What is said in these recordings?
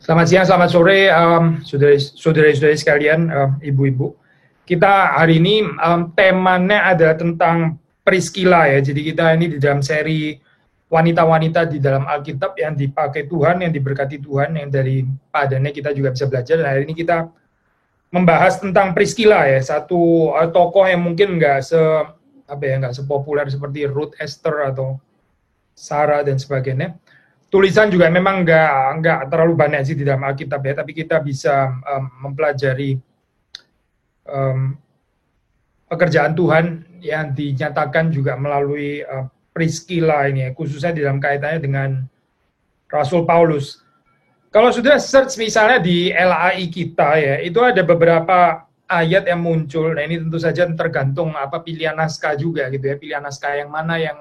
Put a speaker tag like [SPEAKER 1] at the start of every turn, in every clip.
[SPEAKER 1] Selamat siang, selamat sore, saudara-saudari sekalian, ibu-ibu. Kita hari ini temanya adalah tentang Priscilla ya. Jadi kita ini di dalam seri wanita-wanita di dalam Alkitab yang dipakai Tuhan, yang diberkati Tuhan, yang dari padanya kita juga bisa belajar. Dan hari ini kita membahas tentang Priscilla ya, satu tokoh yang mungkin nggak sepopuler seperti Ruth, Esther atau Sarah dan sebagainya. Tulisan juga memang nggak terlalu banyak sih di dalam Alkitab ya, tapi kita bisa mempelajari pekerjaan Tuhan yang dinyatakan juga melalui Priscilla ini ya, khususnya di dalam kaitannya dengan Rasul Paulus. Kalau sudah search misalnya di LAI kita ya, itu ada beberapa ayat yang muncul. Nah ini tentu saja tergantung apa pilihan naskah juga gitu ya, pilihan naskah yang mana yang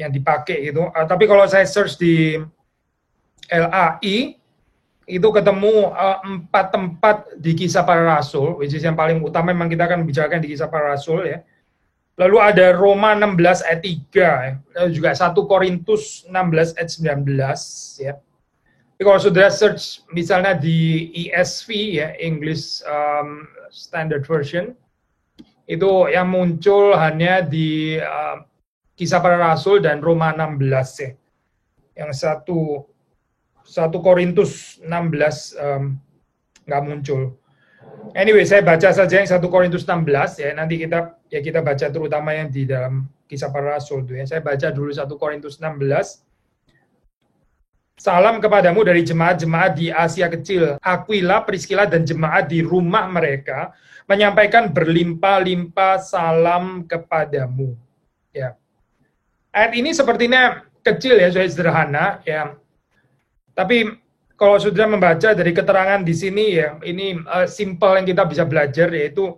[SPEAKER 1] dipakai gitu. Tapi kalau saya search di LAI itu ketemu 4 tempat di Kisah Para Rasul, which is yang paling utama memang kita akan bicarakan di Kisah Para Rasul ya. Lalu ada Roma 16 ayat 3 ya. Lalu juga 1 Korintus 16 ayat 19 ya. Tapi kalau sudah search misalnya di ESV ya, English Standard Version, itu yang muncul hanya di Kisah Para Rasul dan Roma 16 ya. Yang 1 Korintus 16 nggak muncul. Anyway, saya baca saja yang 1 Korintus 16 ya. Nanti kita baca terutama yang di dalam Kisah Para Rasul tuh ya. Saya baca dulu 1 Korintus 16. Salam kepadamu dari jemaat-jemaat di Asia Kecil. Aquila, Priscilla dan jemaat di rumah mereka menyampaikan berlimpah-limpah salam kepadamu. Ya. Ayat ini sepertinya kecil ya, sederhana ya. Tapi kalau sudah membaca dari keterangan di sini ya, ini simple yang kita bisa belajar, yaitu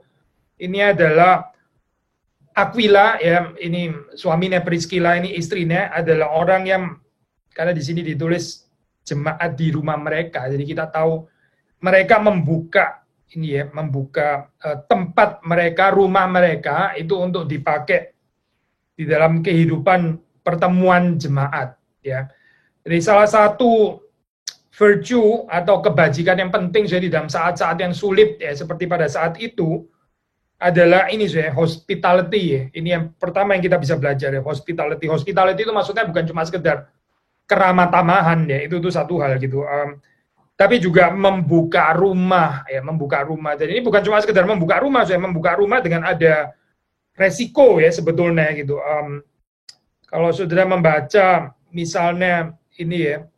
[SPEAKER 1] ini adalah Aquila ya, ini suaminya Priscilla, ini istrinya adalah orang yang, karena di sini ditulis jemaat di rumah mereka, jadi kita tahu mereka membuka ini ya, membuka tempat mereka, rumah mereka itu untuk dipakai di dalam kehidupan pertemuan jemaat ya. Jadi salah satu virtue atau kebajikan yang penting di dalam saat-saat yang sulit ya, seperti pada saat itu adalah ini hospitality ya. Ini yang pertama yang kita bisa belajar ya, hospitality. Hospitality itu maksudnya bukan cuma sekedar keramah tamahan ya, itu satu hal gitu. Tapi juga membuka rumah ya, membuka rumah. Jadi ini bukan cuma sekedar membuka rumah, membuka rumah dengan ada resiko ya sebetulnya gitu. Kalau saudara membaca misalnya ini ya,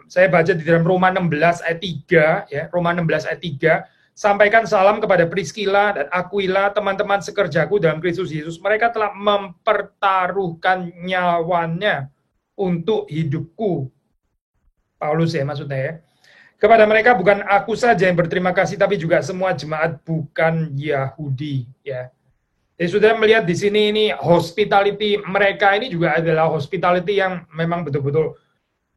[SPEAKER 1] saya baca di dalam Roma 16 ayat 3 ya, Roma 16 ayat 3, sampaikan salam kepada Priscilla dan Aquila, teman-teman sekerjaku dalam Kristus Yesus. Mereka telah mempertaruhkan nyawanya untuk hidupku. Paulus ya maksudnya ya. Kepada mereka bukan aku saja yang berterima kasih, tapi juga semua jemaat bukan Yahudi. Ya. Jadi sudah melihat di sini ini hospitality mereka ini juga adalah hospitality yang memang betul-betul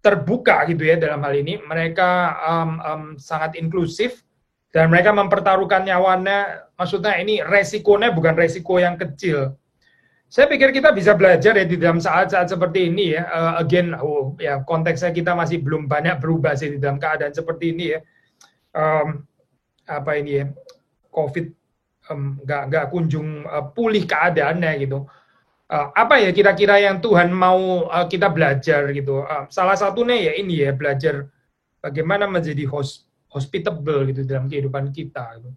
[SPEAKER 1] terbuka gitu ya dalam hal ini. Mereka sangat inklusif dan mereka mempertaruhkan nyawanya. Maksudnya ini resikonya bukan resiko yang kecil. Saya pikir kita bisa belajar ya di dalam saat-saat seperti ini ya. Ya konteksnya kita masih belum banyak berubah sih di dalam keadaan seperti ini ya. COVID nggak kunjung pulih keadaannya gitu. Apa ya kira-kira yang Tuhan mau kita belajar gitu. Salah satunya ya ini ya, belajar bagaimana menjadi hospitable gitu dalam kehidupan kita. Gitu.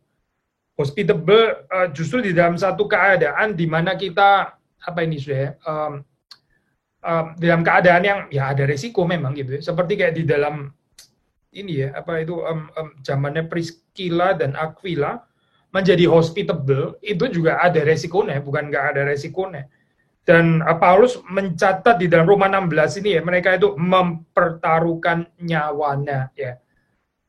[SPEAKER 1] Hospitable justru di dalam satu keadaan di mana kita dalam keadaan yang ya ada resiko memang gitu ya. Seperti kayak di dalam ini ya, zamannya Priscilla dan Aquila menjadi hospitable, itu juga ada resikonya, bukan nggak ada resikonya. Dan Paulus mencatat di dalam Roma 16 ini ya, mereka itu mempertaruhkan nyawanya ya.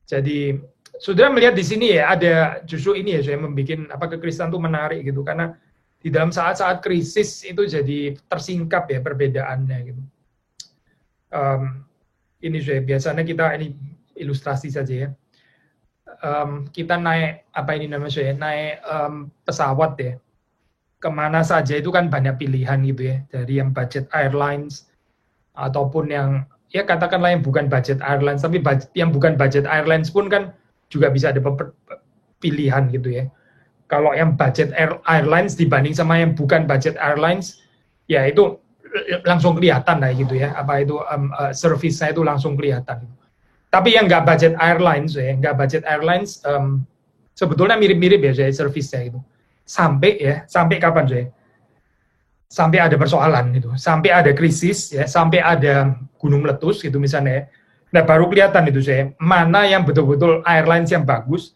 [SPEAKER 1] Jadi sudah melihat di sini ya, ada justru ini ya, saya membuat kekristenan itu menarik gitu, karena di dalam saat-saat krisis itu jadi tersingkap ya perbedaannya gitu. Ini saya biasanya kita ini ilustrasi saja ya. Kita naik naik pesawat ya, kemana saja itu kan banyak pilihan gitu ya, dari yang budget airlines ataupun yang ya katakanlah yang bukan budget airlines, tapi yang bukan budget airlines pun kan juga bisa ada pilihan gitu ya. Kalau yang budget airlines dibanding sama yang bukan budget airlines, ya itu langsung kelihatan lah gitu ya, apa itu service-nya itu langsung kelihatan. Tapi yang nggak budget airlines ya, nggak budget airlines sebetulnya mirip-mirip ya saya service-nya itu. Sampai kapan saya? Sampai ada persoalan gitu, sampai ada krisis ya, sampai ada gunung meletus gitu misalnya. Nah baru kelihatan itu saya mana yang betul-betul airlines yang bagus,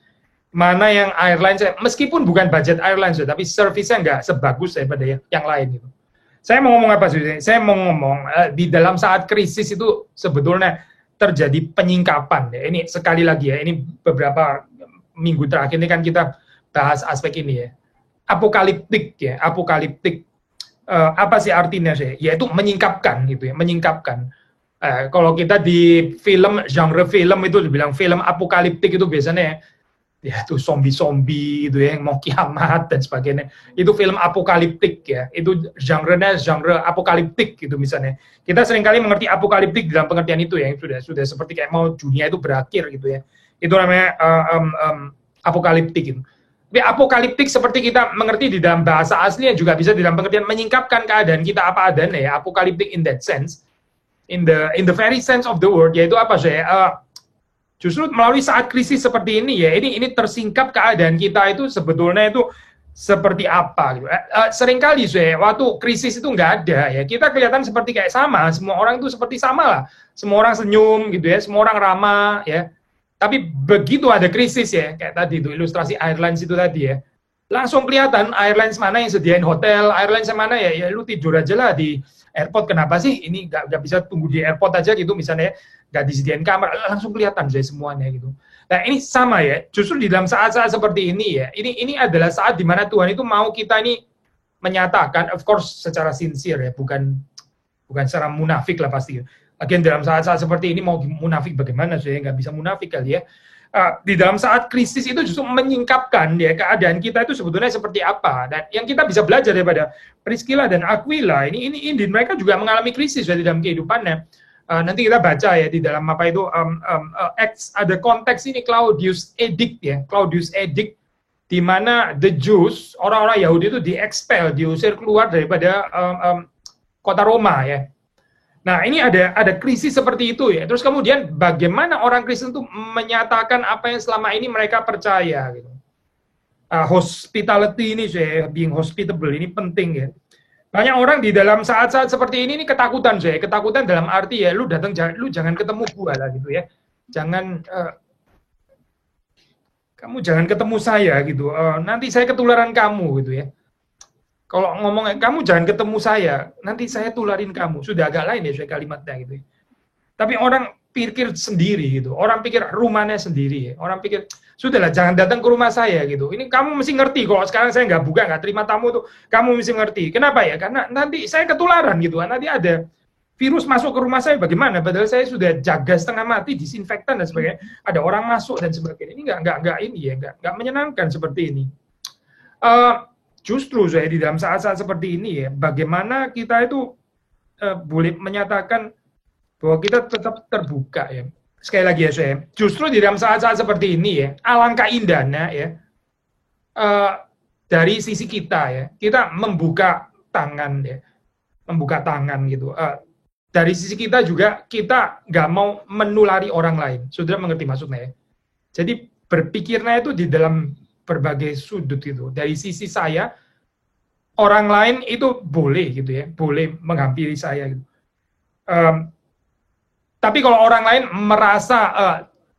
[SPEAKER 1] mana yang airlines meskipun bukan budget airlines tapi service-nya nggak sebagus daripada yang lain gitu. Saya mau ngomong apa sih? Saya mau ngomong di dalam saat krisis itu sebetulnya terjadi penyingkapan ya. Ini sekali lagi ya, ini beberapa minggu terakhir ini kan kita bahas aspek ini ya. Apokaliptik ya, apokaliptik. Apa sih artinya sih? Yaitu menyingkapkan gitu ya, menyingkapkan. Kalau kita di film, genre film itu dibilang film apokaliptik itu biasanya ya itu zombie-zombie gitu ya, yang mau kiamat dan sebagainya. Itu film apokaliptik ya, itu genre-nya genre apokaliptik gitu misalnya. Kita seringkali mengerti apokaliptik dalam pengertian itu ya, sudah seperti kayak mau dunia itu berakhir gitu ya. Itu namanya apokaliptik gitu. Tapi apokaliptik seperti kita mengerti di dalam bahasa aslinya juga bisa di dalam pengertian menyingkapkan keadaan kita apa adanya ya, apokaliptik in that sense, in the very sense of the word, yaitu apa sih? Justru melalui saat krisis seperti ini ya, ini tersingkap keadaan kita itu sebetulnya itu seperti apa gitu. Seringkali sih waktu krisis itu nggak ada ya, kita kelihatan seperti kayak sama, semua orang itu seperti sama lah, semua orang senyum gitu ya, semua orang ramah ya. Tapi begitu ada krisis ya, kayak tadi itu ilustrasi airlines itu tadi ya, langsung kelihatan airlines mana yang sediain hotel, airlines yang mana ya lu tidur aja lah di airport. Kenapa sih ini nggak bisa tunggu di airport aja gitu misalnya, nggak disediain kamar, langsung kelihatan saya semuanya gitu. Nah ini sama ya, justru di dalam saat-saat seperti ini ya, ini adalah saat dimana Tuhan itu mau kita ini menyatakan, of course secara sincere ya, bukan secara munafik lah pasti. Lagian dalam saat-saat seperti ini mau munafik bagaimana, saya nggak bisa munafik kali ya. Di dalam saat krisis itu justru menyingkapkan ya keadaan kita itu sebetulnya seperti apa. Dan yang kita bisa belajar daripada Priscilla dan Aquila, ini mereka juga mengalami krisis ya di dalam kehidupannya. Nanti kita baca ya di dalam apa itu ada konteks ini Claudius Edict ya, Claudius Edict di mana the Jews, orang-orang Yahudi itu diusir keluar daripada kota Roma ya. Nah, ini ada krisis seperti itu ya. Terus kemudian bagaimana orang Kristen itu menyatakan apa yang selama ini mereka percaya gitu. Hospitality ini saya being hospitable ini penting ya. Banyak orang di dalam saat-saat seperti ini ketakutan saya. Ketakutan dalam arti ya lu jangan ketemu gua lah gitu ya. Kamu jangan ketemu saya gitu. Nanti saya ketularan kamu gitu ya. Kalau ngomong kamu jangan ketemu saya, nanti saya tularin kamu. Sudah agak lain ya saya kalimatnya gitu. Tapi orang pikir sendiri gitu. Orang pikir rumahnya sendiri. Orang pikir sudahlah jangan datang ke rumah saya gitu. Ini kamu mesti ngerti kalau sekarang saya nggak buka, nggak terima tamu tuh, kamu mesti ngerti. Kenapa ya? Karena nanti saya ketularan gitu. Nanti ada virus masuk ke rumah saya bagaimana? Padahal saya sudah jaga setengah mati, disinfektan dan sebagainya. Ada orang masuk dan sebagainya. Ini nggak ini ya, nggak menyenangkan seperti ini. Justru saya di dalam saat-saat seperti ini ya, bagaimana kita itu boleh menyatakan bahwa kita tetap terbuka ya. Sekali lagi ya saya, justru di dalam saat-saat seperti ini ya, alangkah indahnya ya, dari sisi kita ya, kita membuka tangan ya, membuka tangan gitu. Dari sisi kita juga kita nggak mau menulari orang lain. Saudara mengerti maksudnya ya? Jadi berpikirnya itu di dalam berbagai sudut itu. Dari sisi saya, orang lain itu boleh gitu ya, boleh menghampiri saya gitu. Tapi kalau orang lain merasa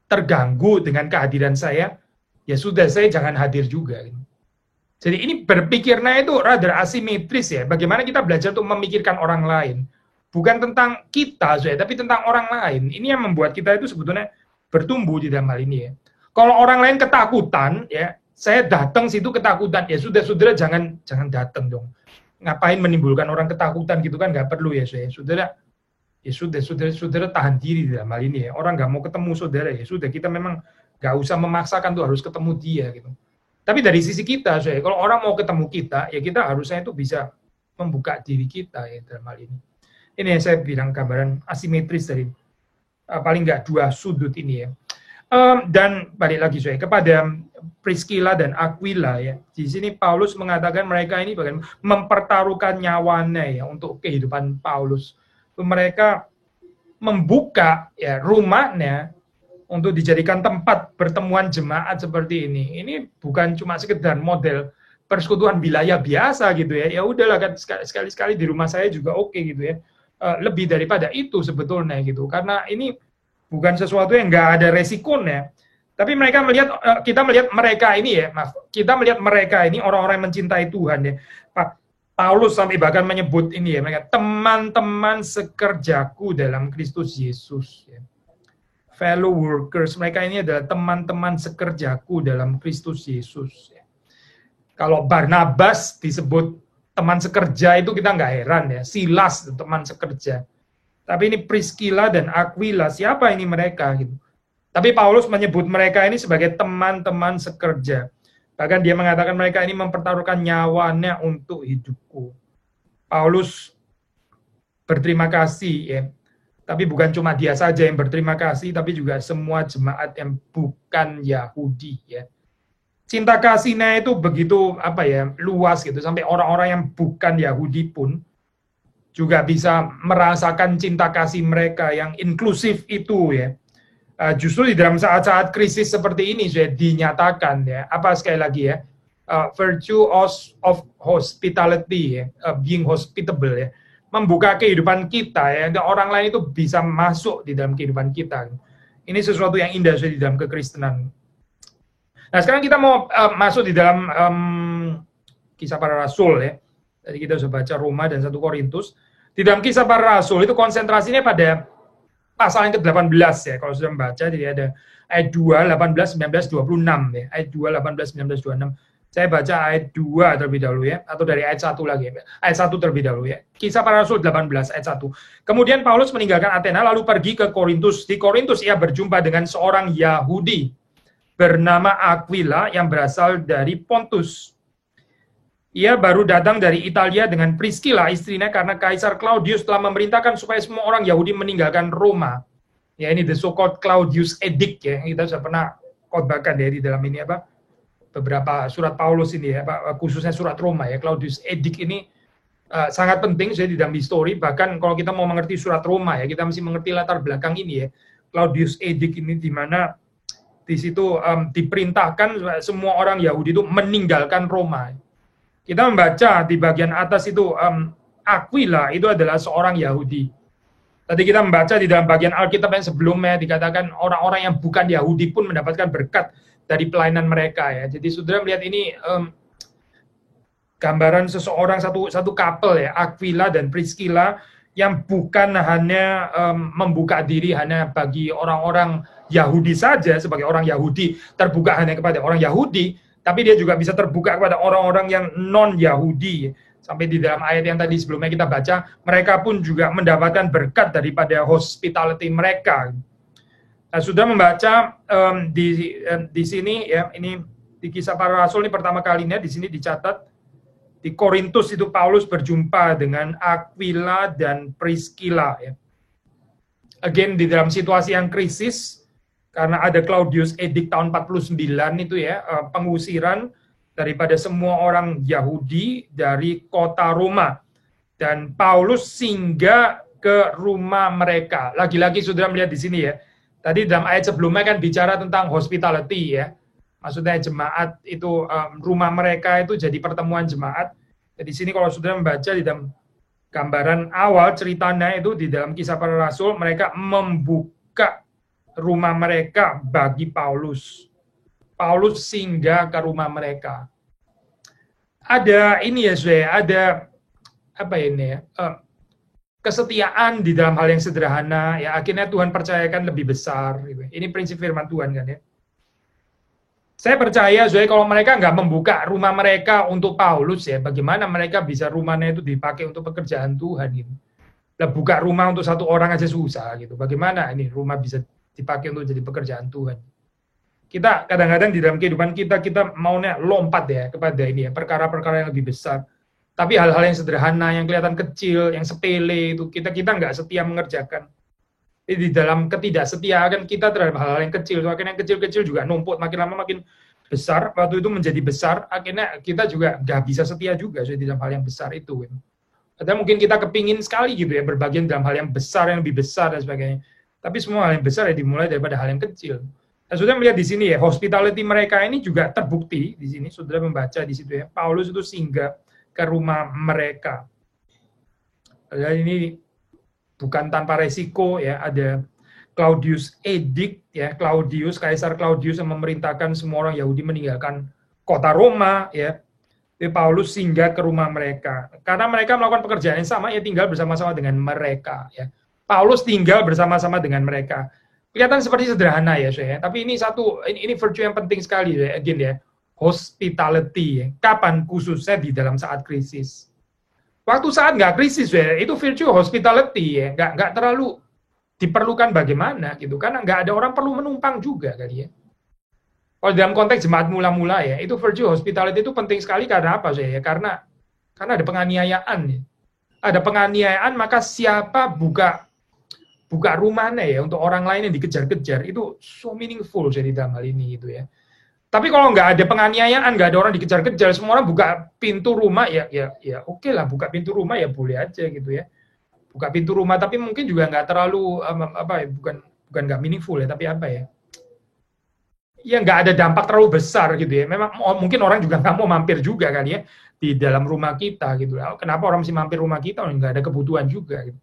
[SPEAKER 1] terganggu dengan kehadiran saya, ya sudah saya jangan hadir juga. Gitu. Jadi ini berpikirnya itu rada asimetris ya. Bagaimana kita belajar untuk memikirkan orang lain, bukan tentang kita, tapi tentang orang lain. Ini yang membuat kita itu sebetulnya bertumbuh di dalam hal ini ya. Kalau orang lain ketakutan ya. Saya datang situ ketakutan, ya sudah saudara jangan datang dong. Ngapain menimbulkan orang ketakutan gitu kan, nggak perlu ya saya. Saudara, ya saudara tahan diri di dalam hal ini ya. Orang nggak mau ketemu saudara ya sudah, kita memang nggak usah memaksakan tuh harus ketemu dia gitu. Tapi dari sisi kita saya, kalau orang mau ketemu kita, ya kita harusnya itu bisa membuka diri kita ya dalam hal ini. Ini yang saya bilang gambaran asimetris dari paling nggak dua sudut ini ya. Dan balik lagi saya kepada Priscilla dan Aquila ya. Di sini Paulus mengatakan mereka ini bagaimana mempertaruhkan nyawanya ya untuk kehidupan Paulus. Mereka membuka ya rumahnya untuk dijadikan tempat pertemuan jemaat seperti ini. Ini bukan cuma sekedar model persekutuan wilayah biasa gitu ya. Ya udahlah kan sekali-sekali di rumah saya juga oke gitu ya. Lebih daripada itu sebetulnya gitu. Karena ini bukan sesuatu yang nggak ada resikonya. Tapi mereka melihat, kita melihat mereka ini ya, kita melihat mereka ini orang-orang yang mencintai Tuhan ya. Paulus sampai bahkan menyebut ini ya, mereka teman-teman sekerjaku dalam Kristus Yesus. Ya. Fellow workers, mereka ini adalah teman-teman sekerjaku dalam Kristus Yesus. Ya. Kalau Barnabas disebut teman sekerja itu kita nggak heran ya, Silas teman sekerja. Tapi ini Priscilla dan Aquila, siapa ini mereka gitu. Tapi Paulus menyebut mereka ini sebagai teman-teman sekerja. Bahkan dia mengatakan mereka ini mempertaruhkan nyawanya untuk hidupku. Paulus berterima kasih ya. Tapi bukan cuma dia saja yang berterima kasih, tapi juga semua jemaat yang bukan Yahudi ya. Cinta kasihnya itu begitu luas gitu, sampai orang-orang yang bukan Yahudi pun juga bisa merasakan cinta kasih mereka yang inklusif itu ya. Justru di dalam saat-saat krisis seperti ini sudah dinyatakan ya. Apa sekali lagi ya? Virtue of hospitality ya, being hospitable ya. Membuka kehidupan kita ya, orang lain itu bisa masuk di dalam kehidupan kita. Ini sesuatu yang indah sudah di dalam kekristenan. Nah, sekarang kita mau masuk di dalam Kisah Para Rasul ya. Tadi kita sudah baca Roma dan 1 Korintus. Di dalam Kisah Para Rasul itu konsentrasinya pada pasal yang ke-18 ya. Kalau sudah membaca, jadi ada ayat 2, 18, 19, 26 ya. Ayat 2, 18, 19, 26. Saya baca ayat 2 terlebih dahulu ya. Atau dari ayat 1 lagi ya. Ayat 1 terlebih dahulu ya. Kisah Para Rasul 18 ayat 1. Kemudian Paulus meninggalkan Athena lalu pergi ke Korintus. Di Korintus ia berjumpa dengan seorang Yahudi bernama Aquila yang berasal dari Pontus. Ia baru datang dari Italia dengan Priscilla istrinya karena Kaisar Claudius telah memerintahkan supaya semua orang Yahudi meninggalkan Roma. Ya ini the so-called Claudius Edict ya, kita sudah pernah khotbahkan ya di dalam ini beberapa surat Paulus ini ya, khususnya surat Roma ya. Claudius Edict ini sangat penting saya di dalam histori, bahkan kalau kita mau mengerti surat Roma ya, kita mesti mengerti latar belakang ini ya. Claudius Edict ini di mana di situ diperintahkan semua orang Yahudi itu meninggalkan Roma. Kita membaca di bagian atas itu Aquila itu adalah seorang Yahudi. Tadi kita membaca di dalam bagian Alkitab yang sebelumnya dikatakan orang-orang yang bukan Yahudi pun mendapatkan berkat dari pelayanan mereka ya. Jadi saudara melihat ini gambaran seseorang satu couple ya, Aquila dan Priscilla yang bukan hanya membuka diri hanya bagi orang-orang Yahudi saja sebagai orang Yahudi, terbuka hanya kepada orang Yahudi, tapi dia juga bisa terbuka kepada orang-orang yang non-Yahudi. Sampai di dalam ayat yang tadi sebelumnya kita baca, mereka pun juga mendapatkan berkat daripada hospitality mereka. Nah, sudah membaca di sini ya, ini di Kisah Para Rasul ini pertama kalinya di sini dicatat di Korintus itu Paulus berjumpa dengan Aquila dan Priscilla ya. Again di dalam situasi yang krisis karena ada Claudius Edict tahun 49 itu ya, pengusiran daripada semua orang Yahudi dari kota Roma. Dan Paulus singgah ke rumah mereka. Lagi-lagi saudara melihat di sini ya. Tadi dalam ayat sebelumnya kan bicara tentang hospitality ya. Maksudnya jemaat itu, rumah mereka itu jadi pertemuan jemaat. Jadi di sini kalau saudara membaca di dalam gambaran awal ceritanya itu di dalam Kisah Para Rasul, mereka membuka rumah mereka bagi Paulus. Paulus singgah ke rumah mereka. Ada ini ya, ada apa ini ya? Kesetiaan di dalam hal yang sederhana. Ya akhirnya Tuhan percayakan lebih besar. Gitu. Ini prinsip firman Tuhan kan ya. Saya percaya, kalau mereka nggak membuka rumah mereka untuk Paulus ya, bagaimana mereka bisa rumahnya itu dipakai untuk pekerjaan Tuhan gitu. Lah buka rumah untuk satu orang aja susah gitu. Bagaimana ini rumah bisa dipakai untuk jadi pekerjaan Tuhan. Kita kadang-kadang di dalam kehidupan kita maunya lompat ya kepada ini ya, perkara-perkara yang lebih besar. Tapi hal-hal yang sederhana, yang kelihatan kecil, yang sepele itu kita nggak setia mengerjakan. Di dalam ketidaksetiaan kita terhadap hal-hal yang kecil, akhirnya yang kecil-kecil juga numpuk, makin lama makin besar, waktu itu menjadi besar, akhirnya kita juga nggak bisa setia juga di dalam hal yang besar itu. Atau mungkin kita kepingin sekali gitu ya, berbagian dalam hal yang besar, yang lebih besar dan sebagainya. Tapi semua hal yang besar ya dimulai daripada hal yang kecil. Nah, saudara melihat di sini ya, hospitality mereka ini juga terbukti di sini. Saudara membaca di situ ya, Paulus itu singgah ke rumah mereka. Dan ini bukan tanpa resiko ya, ada Claudius Edict ya, Kaisar Claudius yang memerintahkan semua orang Yahudi meninggalkan kota Roma ya. Jadi Paulus singgah ke rumah mereka. Karena mereka melakukan pekerjaan yang sama, ya tinggal bersama-sama dengan mereka ya. Paulus tinggal bersama-sama dengan mereka. Kelihatan seperti sederhana ya, saya. Tapi ini virtue yang penting sekali ya, again ya. Hospitality ya. Kapan khususnya di dalam saat krisis. Waktu saat nggak krisis ya, itu virtue hospitality ya, nggak terlalu diperlukan bagaimana gitu, karena nggak ada orang perlu menumpang juga kali ya. Kalau dalam konteks jemaat mula-mula ya, itu virtue hospitality itu penting sekali karena apa ya? Karena ada penganiayaan ya. Ada penganiayaan, maka siapa buka rumahnya ya untuk orang lain yang dikejar-kejar, itu so meaningful jadi dalam hal ini gitu ya. Tapi kalau nggak ada penganiayaan, nggak ada orang dikejar-kejar, semua orang buka pintu rumah, ya oke lah, buka pintu rumah ya boleh aja gitu ya. Buka pintu rumah, tapi mungkin juga nggak terlalu bukan nggak meaningful ya, tapi apa ya? Ya nggak ada dampak terlalu besar gitu ya. Memang mungkin orang juga nggak mau mampir juga kan ya di dalam rumah kita gitu. Kenapa orang mesti mampir rumah kita? Nggak ada kebutuhan juga gitu.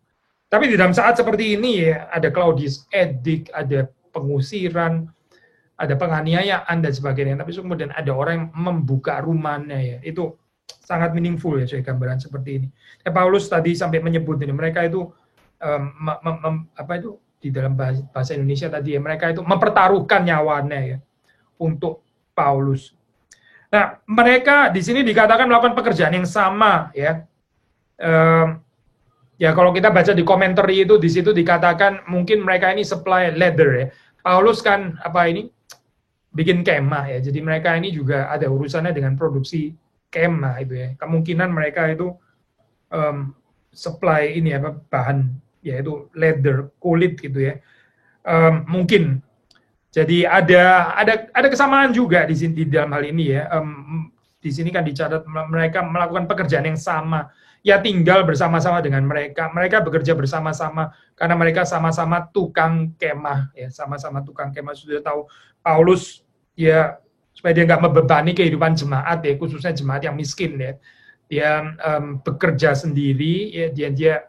[SPEAKER 1] Tapi di dalam saat seperti ini ya, ada Claudius Edict, ada pengusiran, ada penganiayaan dan sebagainya, tapi kemudian ada orang yang membuka rumahnya ya, itu sangat meaningful ya, saya gambaran seperti ini. Ya, Paulus tadi sampai menyebut ini, mereka itu di dalam bahasa Indonesia tadi ya, mereka itu mempertaruhkan nyawanya ya untuk Paulus. Nah, mereka di sini dikatakan melakukan pekerjaan yang sama ya. Ya kalau kita baca di komentari itu, di situ dikatakan mungkin mereka ini supply leather ya. Paulus kan bikin kemah ya, jadi mereka ini juga ada urusannya dengan produksi kemah itu ya. Kemungkinan mereka itu supply ini bahan yaitu leather, kulit gitu ya. Mungkin jadi ada kesamaan juga di sini di dalam hal ini ya. Di sini kan dicatat mereka melakukan pekerjaan yang sama, ya tinggal bersama-sama dengan mereka. Mereka bekerja bersama-sama karena mereka sama-sama tukang kemah ya, sama-sama tukang kemah. Sudah tahu Paulus ya, supaya dia nggak membebani kehidupan jemaat ya, khususnya jemaat yang miskin ya. Dia bekerja sendiri ya, dia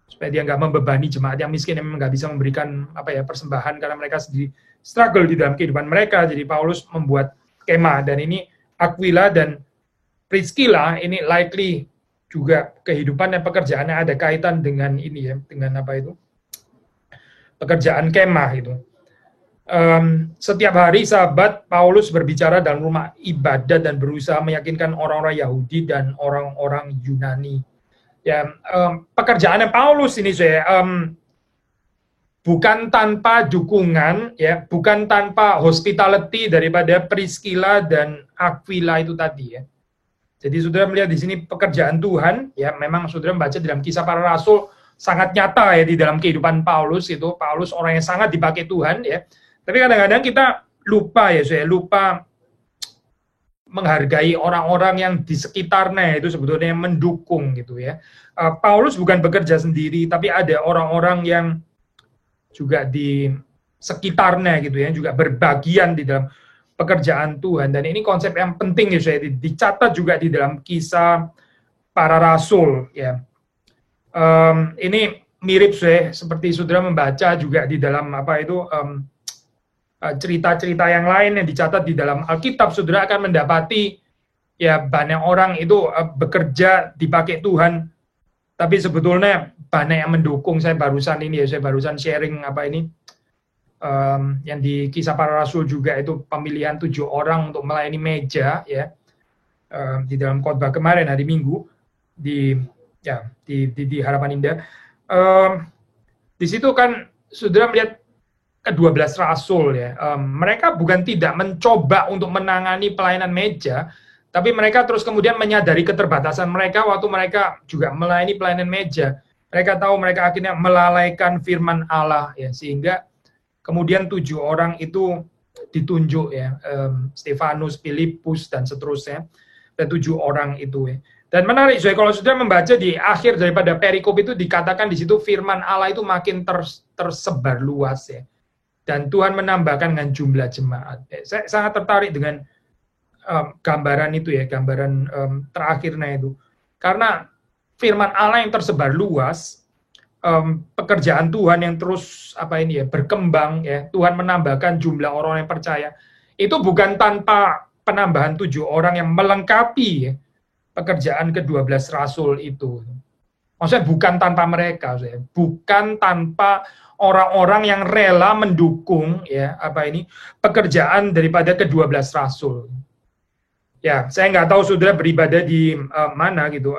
[SPEAKER 1] supaya dia nggak membebani jemaat yang miskin yang nggak bisa memberikan persembahan karena mereka sendiri struggle di dalam kehidupan mereka. Jadi Paulus membuat kemah, dan ini Aquila dan Priscilla ini likely juga kehidupan dan pekerjaannya ada kaitan dengan ini ya, dengan pekerjaan kemah itu. Setiap hari Sabat Paulus berbicara dalam rumah ibadat dan berusaha meyakinkan orang-orang Yahudi dan orang-orang Yunani. Ya, pekerjaannya Paulus ini bukan tanpa dukungan ya, bukan tanpa hospitality daripada Priscilla dan Aquila itu tadi ya. Jadi saudara melihat di sini pekerjaan Tuhan ya, memang saudara membaca dalam Kisah Para Rasul sangat nyata ya di dalam kehidupan Paulus itu. Paulus orang yang sangat dipakai Tuhan ya. Tapi kadang-kadang kita lupa ya, lupa menghargai orang-orang yang di sekitarnya itu sebetulnya yang mendukung gitu ya. Paulus bukan bekerja sendiri, tapi ada orang-orang yang juga di sekitarnya gitu ya, juga berbagian di dalam pekerjaan Tuhan. Dan ini konsep yang penting ya, saya dicatat juga di dalam Kisah Para Rasul ya. Ini mirip seperti saudara membaca juga di dalam cerita-cerita yang lain yang dicatat di dalam Alkitab. Saudara akan mendapati ya banyak orang itu bekerja dipakai Tuhan, tapi sebetulnya banyak yang mendukung. Saya barusan sharing yang di Kisah Para Rasul juga, itu pemilihan 7 orang untuk melayani meja ya, di dalam khotbah kemarin hari Minggu di Harapan Indah. Di situ kan saudara melihat ke-12 rasul ya, mereka bukan tidak mencoba untuk menangani pelayanan meja, tapi mereka terus kemudian menyadari keterbatasan mereka waktu mereka juga melayani pelayanan meja. Mereka tahu mereka akhirnya melalaikan firman Allah, ya, sehingga kemudian 7 orang itu ditunjuk, ya, Stefanus, Filipus, dan seterusnya, dan 7 orang itu, ya. Dan menarik, kalau sudah membaca di akhir daripada perikop itu dikatakan di situ firman Allah itu makin tersebar luas, ya. Dan Tuhan menambahkan dengan jumlah jemaat. Saya sangat tertarik dengan gambaran itu, ya, gambaran terakhirnya itu. Karena firman Allah yang tersebar luas, pekerjaan Tuhan yang terus berkembang, ya, Tuhan menambahkan jumlah orang yang percaya. Itu bukan tanpa penambahan 7 orang yang melengkapi, ya, pekerjaan ke-12 rasul itu. Maksudnya bukan tanpa mereka, bukan tanpa orang-orang yang rela mendukung, ya, pekerjaan daripada ke-12 rasul. Ya, saya nggak tahu saudara beribadah di mana gitu,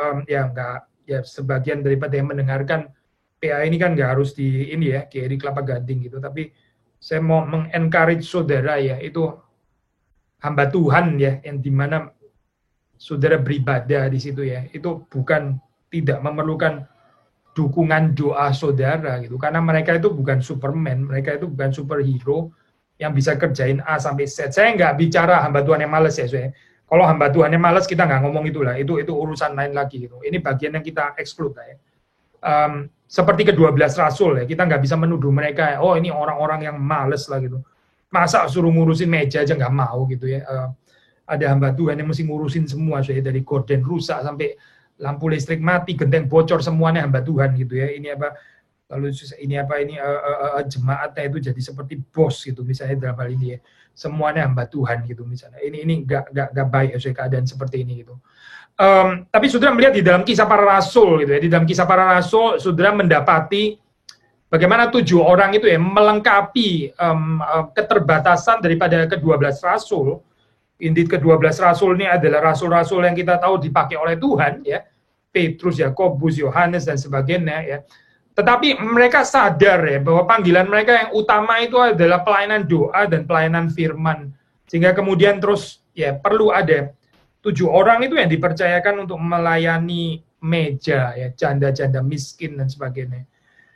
[SPEAKER 1] ya sebagian daripada yang mendengarkan PA ini kan nggak harus di ini, ya, Kiri Kelapa Gading gitu, tapi saya mau mengencourage saudara, ya, itu hamba Tuhan, ya, yang dimana saudara beribadah di situ, ya, itu bukan tidak memerlukan dukungan doa saudara gitu, karena mereka itu bukan Superman, mereka itu bukan superhero yang bisa kerjain A sampai Z. Saya nggak bicara hamba Tuhan yang malas, ya, saya. Kalau hamba Tuhan yang malas kita nggak ngomong itulah, itu urusan lain lagi gitu. Ini bagian yang kita exclude, ya. Seperti ke-12 rasul, ya, kita nggak bisa menuduh mereka, oh ini orang-orang yang malas lah gitu. Masa suruh ngurusin meja aja nggak mau gitu, ya. Ada hamba Tuhan yang mesti ngurusin semua, saya, dari gorden rusak sampai lampu listrik mati, genteng bocor, semuanya hamba Tuhan gitu, ya. Ini jemaatnya itu jadi seperti bos gitu misalnya dalam hal ini, ya. Semuanya hamba Tuhan gitu misalnya. Ini nggak baik, ya, keadaan seperti ini gitu. Tapi saudara melihat di dalam kisah para rasul gitu, ya. Di dalam kisah para rasul saudara mendapati bagaimana 7 orang itu, ya, melengkapi keterbatasan daripada ke-12 rasul. Indeed ke-12 rasul ini adalah rasul-rasul yang kita tahu dipakai oleh Tuhan, ya. Petrus, Yakobus, Yohanes, dan sebagainya, ya. Tetapi mereka sadar, ya, bahwa panggilan mereka yang utama itu adalah pelayanan doa dan pelayanan firman. Sehingga kemudian terus, ya, perlu ada 7 orang itu yang dipercayakan untuk melayani meja, ya, janda-janda miskin dan sebagainya.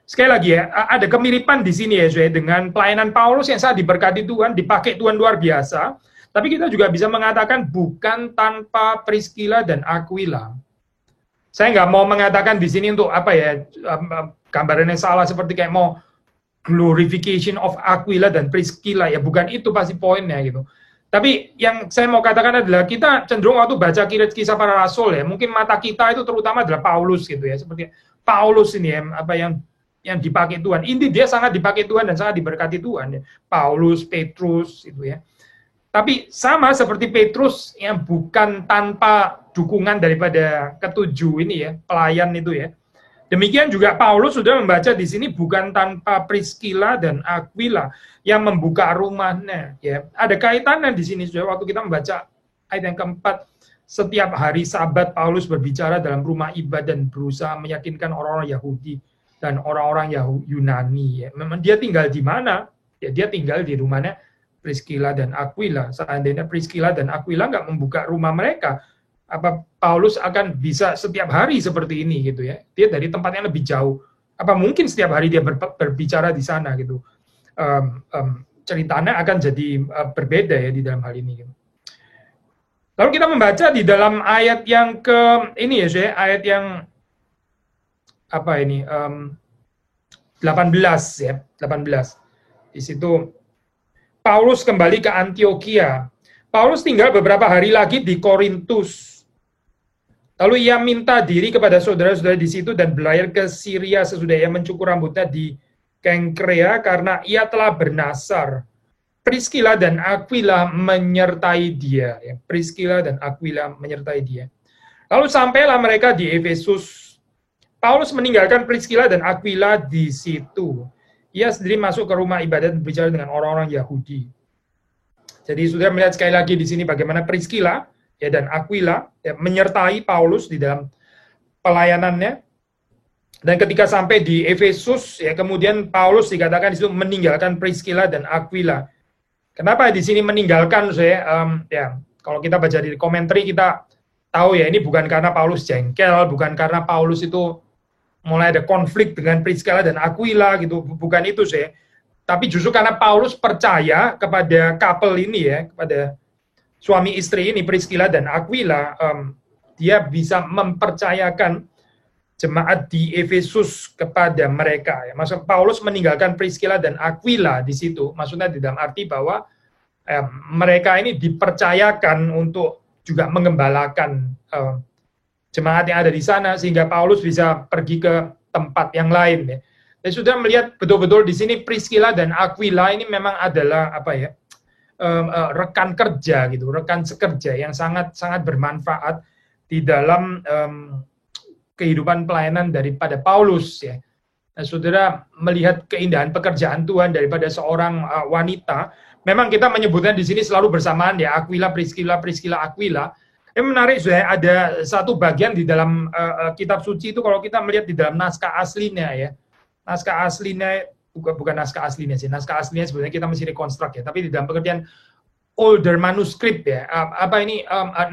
[SPEAKER 1] Sekali lagi, ya, ada kemiripan di sini, ya, dengan pelayanan Paulus yang sangat diberkati Tuhan, dipakai Tuhan luar biasa. Tapi kita juga bisa mengatakan bukan tanpa Priscilla dan Aquila. Saya nggak mau mengatakan di sini untuk gambarannya salah seperti kayak mau glorification of Aquila dan Priscilla, ya, bukan itu pasti poinnya gitu. Tapi yang saya mau katakan adalah kita cenderung waktu baca kisah para rasul, ya, mungkin mata kita itu terutama adalah Paulus gitu, ya, seperti Paulus ini, ya, yang dipakai Tuhan. Inti dia sangat dipakai Tuhan dan sangat diberkati Tuhan, ya. Paulus, Petrus itu, ya. Tapi sama seperti Petrus yang bukan tanpa dukungan daripada ke-7 ini, ya, pelayan itu, ya. Demikian juga Paulus sudah membaca di sini bukan tanpa Priscilla dan Aquila yang membuka rumahnya, ya. Ada kaitannya di sini sudah waktu kita membaca ayat yang keempat, setiap hari Sabat Paulus berbicara dalam rumah ibadah dan berusaha meyakinkan orang-orang Yahudi dan orang-orang Yunani, ya. Memang dia tinggal di mana? Ya, dia tinggal di rumahnya Priscilla dan Aquila. Seandainya Priscilla dan Aquila nggak membuka rumah mereka, apa Paulus akan bisa setiap hari seperti ini gitu, ya? Dia dari tempat yang lebih jauh. Apa mungkin setiap hari dia berbicara di sana gitu? Ceritanya akan jadi berbeda, ya, di dalam hal ini. Gitu. Lalu kita membaca di dalam ayat yang ini, ya, ayat yang 18, ya, 18. Di situ Paulus kembali ke Antioquia. Paulus tinggal beberapa hari lagi di Korintus. Lalu ia minta diri kepada saudara-saudara di situ dan berlayar ke Syria sesudah ia mencukur rambutnya di Kengkrea karena ia telah bernasar. Priscilla dan Aquila menyertai dia. Priscilla dan Aquila menyertai dia. Lalu sampailah mereka di Efesus. Paulus meninggalkan Priscilla dan Aquila di situ. Ia sendiri masuk ke rumah ibadat dan berbicara dengan orang-orang Yahudi. Jadi sudah melihat sekali lagi di sini bagaimana Priscilla, ya, dan Aquila, ya, menyertai Paulus di dalam pelayanannya. Dan ketika sampai di Efesus, ya, kemudian Paulus dikatakan di situ meninggalkan Priscilla dan Aquila. Kenapa di sini meninggalkan? Ya, kalau kita baca di komentari kita tahu, ya, ini bukan karena Paulus jengkel, bukan karena Paulus itu mulai ada konflik dengan Priscilla dan Aquila gitu, bukan itu sih. Tapi justru karena Paulus percaya kepada couple ini ya, kepada suami istri ini Priscilla dan Aquila, dia bisa mempercayakan jemaat di Efesus kepada mereka. Ya. Maksud Paulus meninggalkan Priscilla dan Aquila di situ, maksudnya di dalam arti bahwa mereka ini dipercayakan untuk juga mengembalakan jemaat yang ada di sana, sehingga Paulus bisa pergi ke tempat yang lain. Ya. Saya sudah melihat betul-betul di sini Priscilla dan Aquila ini memang adalah apa ya, rekan kerja gitu, rekan sekerja yang sangat bermanfaat di dalam kehidupan pelayanan daripada Paulus ya. Nah, saudara melihat keindahan pekerjaan Tuhan daripada seorang wanita. Memang kita menyebutnya di sini selalu bersamaan ya, Aquila, Priscilla, Priscilla, Aquila. Yang menarik saudara, ada satu bagian di dalam kitab suci itu kalau kita melihat di dalam naskah aslinya ya. Naskah aslinya bukan naskah aslinya sih. Naskah aslinya sebenarnya kita mesti rekonstruk ya, tapi di dalam pengertian older manuskrip ya.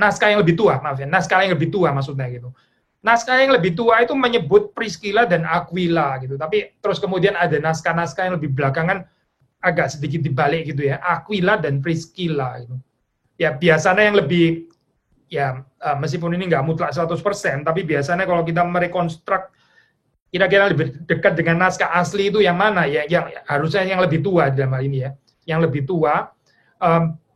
[SPEAKER 1] Naskah yang lebih tua, maaf ya. Naskah yang lebih tua maksudnya gitu. Naskah yang lebih tua itu menyebut Priscilla dan Aquila gitu. Tapi terus kemudian ada naskah-naskah yang lebih belakangan agak sedikit dibalik gitu ya. Aquila dan Priscilla gitu. Ya biasanya yang lebih ya meskipun ini nggak mutlak 100%, tapi biasanya kalau kita merekonstruk kira-kira lebih dekat dengan naskah asli itu yang mana ya, yang harusnya yang lebih tua dalam hal ini ya, yang lebih tua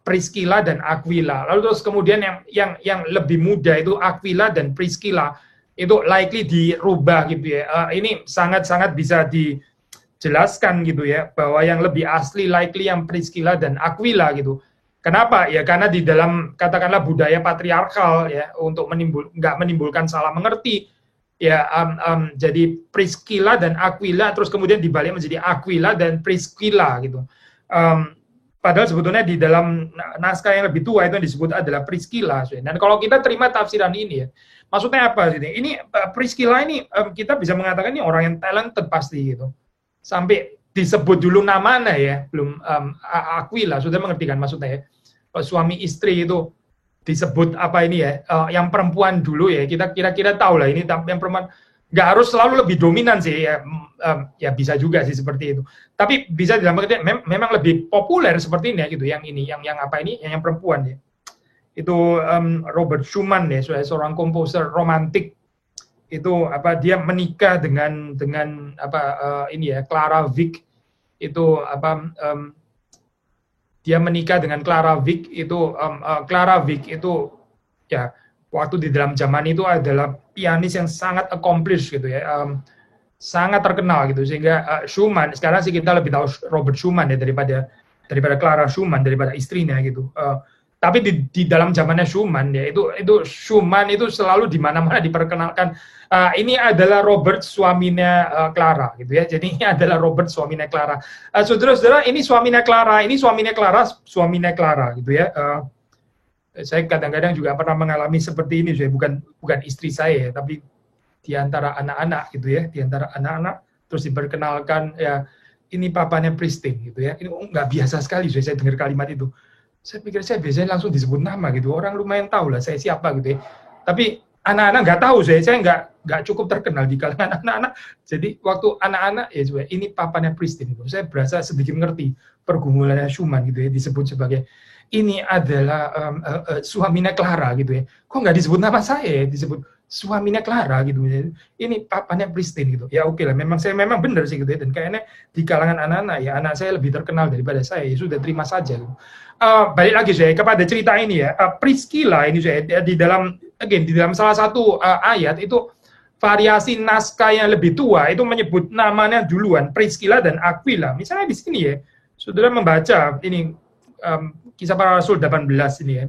[SPEAKER 1] Priscilla dan Aquila. Lalu terus kemudian yang lebih muda itu Aquila dan Priscilla itu likely dirubah gitu ya. Ini sangat-sangat bisa dijelaskan gitu ya, bahwa yang lebih asli likely yang Priscilla dan Aquila gitu. Kenapa? Ya karena di dalam katakanlah budaya patriarkal ya, untuk nggak menimbulkan salah mengerti. Ya, jadi Priscilla dan Aquila, terus kemudian dibalik menjadi Aquila dan Priscilla gitu. Padahal sebetulnya di dalam naskah yang lebih tua itu yang disebut adalah Priscilla. Dan kalau kita terima tafsiran ini ya, maksudnya apa sih? Ini Priscilla ini kita bisa mengatakan ini orang yang talented pasti gitu. Sampai disebut dulu namanya ya, belum Aquila, sudah mengerti kan maksudnya ya. Suami istri itu disebut apa ini ya, yang perempuan dulu ya, kita kira-kira tahu lah ini yang perempuan nggak harus selalu lebih dominan sih ya, ya bisa juga sih seperti itu, tapi bisa dalam artian memang lebih populer seperti ini ya gitu, yang ini yang apa ini yang perempuan ya, itu Robert Schumann ya, seorang komposer romantik itu apa, dia menikah dengan apa ini ya, Clara Wieck itu apa, dia menikah dengan Clara Wieck itu, Clara Wieck itu ya waktu di dalam zaman itu adalah pianis yang sangat accomplished gitu ya, sangat terkenal gitu, sehingga Schumann, sekarang sih kita lebih tahu Robert Schumann ya daripada Clara Schumann, daripada istrinya gitu. Tapi di dalam zamannya Schumann ya, itu Schumann itu selalu di mana-mana diperkenalkan, ini adalah Robert suaminya Clara gitu ya. Jadi ini adalah Robert suaminya Clara. Saudara-saudara, ini suaminya Clara, suaminya Clara gitu ya. Saya kadang-kadang juga pernah mengalami seperti ini, saya bukan istri saya ya, tapi di antara anak-anak gitu ya, di antara anak-anak terus diperkenalkan ya, ini papanya Pristine gitu ya. Ini nggak biasa sekali saya dengar kalimat itu. Saya pikir saya biasanya langsung disebut nama gitu, orang lumayan tahu lah saya siapa gitu ya. Tapi anak-anak nggak tahu, saya nggak cukup terkenal di kalangan anak-anak. Jadi waktu anak-anak ya juga ini papanya Pristine itu, saya berasa sedikit mengerti pergumulannya Schumann gitu ya, disebut sebagai ini adalah suaminya Clara gitu ya. Kok nggak disebut nama saya ya, disebut suaminya Clara gitu ya. Ini papanya Pristine gitu. Ya oke lah, memang benar sih gitu ya. Dan kayaknya di kalangan anak-anak ya, anak saya lebih terkenal daripada saya. Ya sudah, terima saja. Gitu. Balik lagi saya kepada cerita ini ya. Priscilla ini saya di dalam salah satu ayat itu variasi naskah yang lebih tua itu menyebut namanya duluan Priscilla dan Aquila. Misalnya di sini ya, saudara membaca ini Kisah Para Rasul 18 ini ya.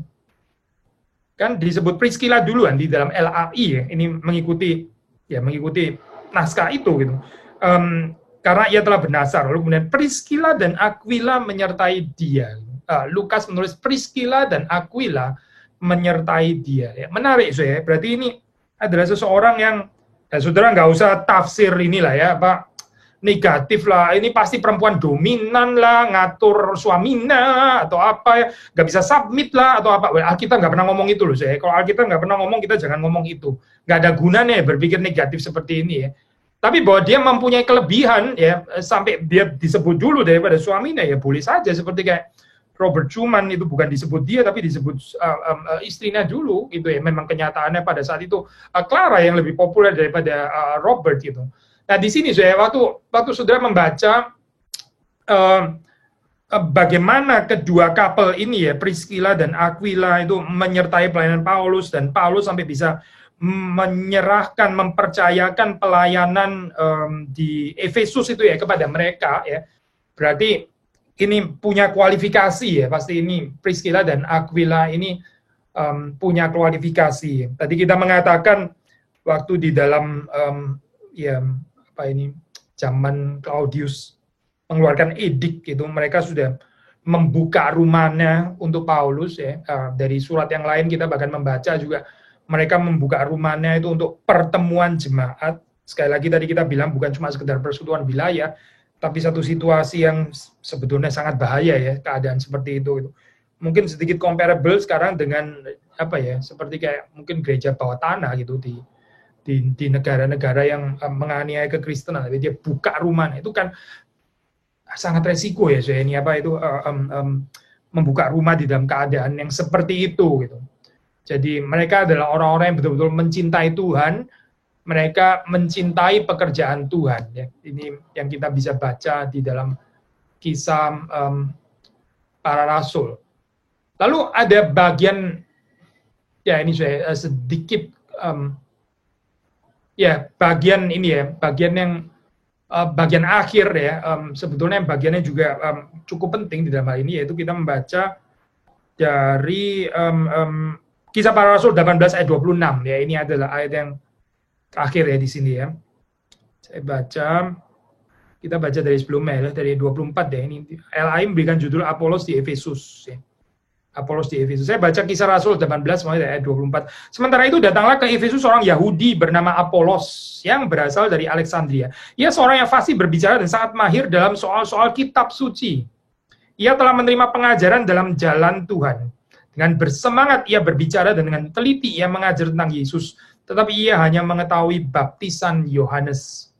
[SPEAKER 1] Kan disebut Priscilla duluan di dalam LAI ya. Ini mengikuti naskah itu gitu. Karena ia telah bernasar, lalu kemudian Priscilla dan Aquila menyertai dia. Lukas menulis Priscilla dan Aquila menyertai dia. Ya, menarik saya. Berarti ini adalah seseorang yang saudara nggak usah tafsir inilah ya, apa negatif lah. Ini pasti perempuan dominan lah, ngatur suaminya atau apa ya, nggak bisa submit lah atau apa. Alkitab nggak pernah ngomong itu loh saya. Kalau Alkitab nggak pernah ngomong, kita jangan ngomong itu. Nggak ada gunanya ya berpikir negatif seperti ini ya. Tapi bahwa dia mempunyai kelebihan ya sampai dia disebut dulu daripada suaminya ya boleh saja, seperti kayak Robert Schumann itu bukan disebut dia tapi disebut istrinya dulu gitu ya. Memang kenyataannya pada saat itu Clara yang lebih populer daripada Robert gitu. Nah di sini saya waktu saudara membaca bagaimana kedua couple ini ya, Priscilla dan Aquila itu menyertai pelayanan Paulus, dan Paulus sampai bisa menyerahkan, mempercayakan pelayanan di Efesus itu ya kepada mereka ya. Berarti ini punya kualifikasi ya, pasti ini Priscilla dan Aquila ini punya kualifikasi. Tadi kita mengatakan waktu di dalam ya apa ini zaman Claudius mengeluarkan edik gitu, mereka sudah membuka rumahnya untuk Paulus ya. Dari surat yang lain kita bahkan membaca juga mereka membuka rumahnya itu untuk pertemuan jemaat. Sekali lagi tadi kita bilang bukan cuma sekedar persekutuan wilayah, tapi satu situasi yang sebetulnya sangat bahaya ya, keadaan seperti itu. Mungkin sedikit comparable sekarang dengan apa ya, seperti kayak mungkin gereja bawah tanah gitu di negara-negara yang menganiaya kekristenan, tapi dia buka rumahnya, itu kan sangat resiko ya saya ini apa itu membuka rumah di dalam keadaan yang seperti itu gitu. Jadi mereka adalah orang-orang yang betul-betul mencintai Tuhan, mereka mencintai pekerjaan Tuhan ya. Ini yang kita bisa baca di dalam kisah para rasul. Lalu ada bagian ya ini saya sedikit ya bagian ini ya, bagian yang bagian akhir ya, sebetulnya bagiannya juga cukup penting di dalam hal ini, yaitu kita membaca dari Kisah Para Rasul 18 ayat 26 ya. Ini adalah ayat yang terakhir ya di sini ya. Saya baca, kita baca dari sebelumnya ya, dari 24 deh. Ini LAI memberikan judul Apolos di Efesus ya. Apolos di Efesus. Saya baca Kisah Rasul 18 mulai dari ayat 24. Sementara itu datanglah ke Efesus seorang Yahudi bernama Apolos yang berasal dari Alexandria. Ia seorang yang fasih berbicara dan sangat mahir dalam soal-soal kitab suci. Ia telah menerima pengajaran dalam jalan Tuhan. Dengan bersemangat ia berbicara dan dengan teliti ia mengajar tentang Yesus. Tetapi ia hanya mengetahui baptisan Yohanes.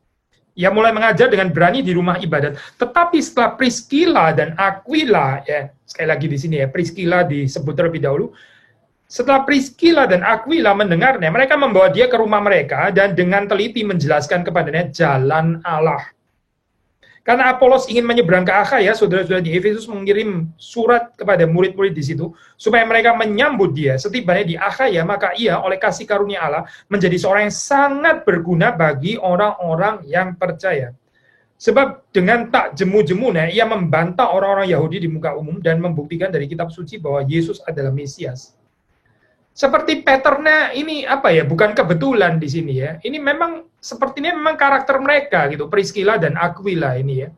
[SPEAKER 1] Ia mulai mengajar dengan berani di rumah ibadat. Tetapi setelah Priscilla dan Aquila, ya sekali lagi di sini ya, Priscilla disebut terlebih dahulu. Setelah Priscilla dan Aquila mendengarnya, mereka membawa dia ke rumah mereka dan dengan teliti menjelaskan kepadanya jalan Allah. Karena Apolos ingin menyeberang ke Akhaya, saudara-saudara di Efesus mengirim surat kepada murid-murid di situ supaya mereka menyambut dia. Setibanya di Akhaya, maka ia oleh kasih karunia Allah menjadi seorang yang sangat berguna bagi orang-orang yang percaya. Sebab dengan tak jemu-jemunya ia membantah orang-orang Yahudi di muka umum dan membuktikan dari kitab suci bahwa Yesus adalah Mesias. Seperti patternnya ini apa ya, bukan kebetulan di sini ya. Ini memang sepertinya memang karakter mereka gitu, Priscilla dan Aquila ini ya.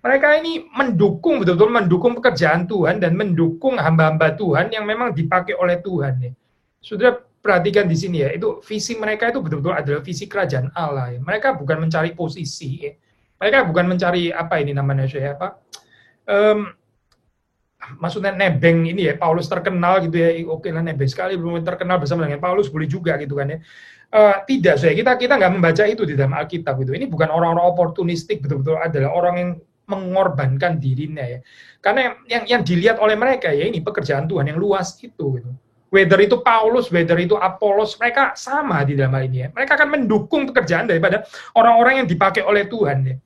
[SPEAKER 1] Mereka ini mendukung, betul-betul mendukung pekerjaan Tuhan dan mendukung hamba-hamba Tuhan yang memang dipakai oleh Tuhan ya. Sudah perhatikan di sini ya, itu visi mereka itu betul-betul adalah visi kerajaan Allah ya. Mereka bukan mencari posisi ya. Mereka bukan mencari apa ini namanya saya apa? Maksudnya nebeng ini ya, Paulus terkenal gitu ya, oke lah nebeng sekali belum terkenal bersama dengan Paulus boleh juga gitu kan ya. Tidak, kita nggak membaca itu di dalam Alkitab itu. Ini bukan orang-orang oportunistik, betul-betul adalah orang yang mengorbankan dirinya ya. Karena yang dilihat oleh mereka ya ini pekerjaan Tuhan yang luas itu gitu. Whether itu Paulus, whether itu Apolos, mereka sama di dalam hal ini ya. Mereka akan mendukung pekerjaan daripada orang-orang yang dipakai oleh Tuhan ya.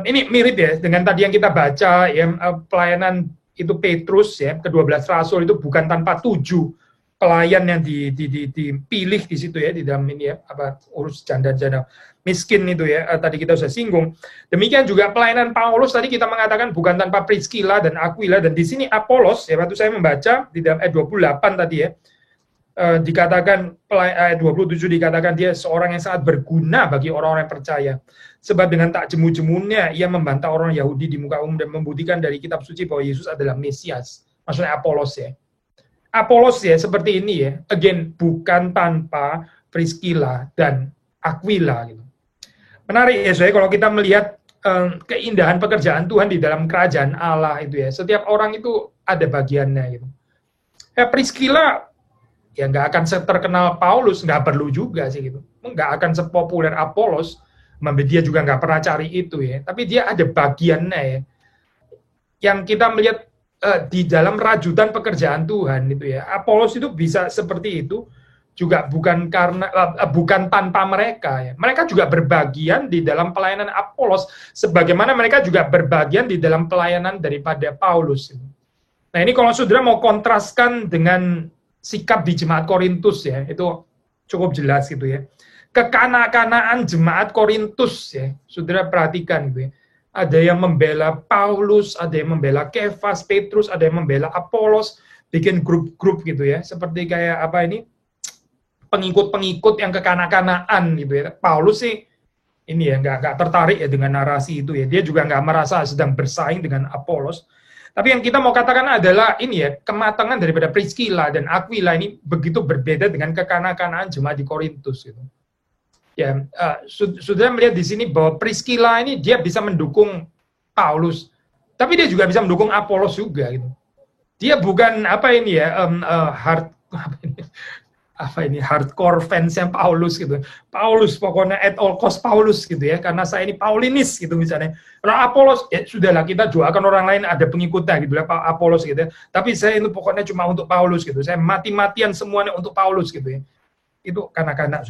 [SPEAKER 1] Ini mirip ya dengan tadi yang kita baca ya, pelayanan itu Petrus ya, ke-12 rasul itu bukan tanpa 7 pelayan yang dipilih di situ ya, di dalam ini ya, apa urus janda-janda miskin itu ya, tadi kita sudah singgung. Demikian juga pelayanan Paulus tadi kita mengatakan bukan tanpa Priscilla dan Aquila, dan di sini Apolos ya, waktu saya membaca di dalam ayat 28 tadi ya, dikatakan ayat 27 dikatakan dia seorang yang sangat berguna bagi orang-orang yang percaya. Sebab dengan tak jemu-jemunya ia membantah orang Yahudi di muka umum dan membuktikan dari kitab suci bahwa Yesus adalah Mesias. Maksudnya Apolos ya. Apolos ya seperti ini ya. Again, bukan tanpa Priscilla dan Aquila gitu. Menarik ya saya kalau kita melihat keindahan pekerjaan Tuhan di dalam kerajaan Allah itu ya. Setiap orang itu ada bagiannya gitu. Ya Priscilla ya nggak akan terkenal Paulus, nggak perlu juga sih gitu. Nggak akan sepopuler Apolos. Dia juga nggak pernah cari itu ya, tapi dia ada bagiannya ya, yang kita melihat di dalam rajutan pekerjaan Tuhan itu ya. Apolos itu bisa seperti itu juga bukan karena bukan tanpa mereka ya. Mereka juga berbagian di dalam pelayanan Apolos, sebagaimana mereka juga berbagian di dalam pelayanan daripada Paulus. Nah ini kalau saudara mau kontraskan dengan sikap di jemaat Korintus ya, itu cukup jelas gitu ya. Kekanak-kanaan jemaat Korintus ya, saudara perhatikan gitu ya. Ada yang membela Paulus, ada yang membela Kefas, Petrus, ada yang membela Apolos, bikin grup-grup gitu ya, seperti kayak apa ini, pengikut-pengikut yang kekanak-kanaan gitu ya. Paulus sih ini ya nggak tertarik ya dengan narasi itu ya, dia juga nggak merasa sedang bersaing dengan Apolos. Tapi yang kita mau katakan adalah ini ya, kematangan daripada Priscilla dan Aquila ini begitu berbeda dengan kekanak-kanaan jemaat di Korintus gitu. Ya, sudah melihat di sini bahwa Priscilla ini dia bisa mendukung Paulus, tapi dia juga bisa mendukung Apolos juga gitu. Dia bukan apa ini ya hardcore fansnya Paulus gitu. Paulus pokoknya at all cost Paulus gitu ya, karena saya ini Paulinis gitu misalnya. Kalau Apolos ya sudahlah, kita doakan orang lain ada pengikutnya gitu ya, Apolos gitu ya. Tapi saya itu pokoknya cuma untuk Paulus gitu. Saya mati-matian semuanya untuk Paulus gitu ya. Itu kanak-kanak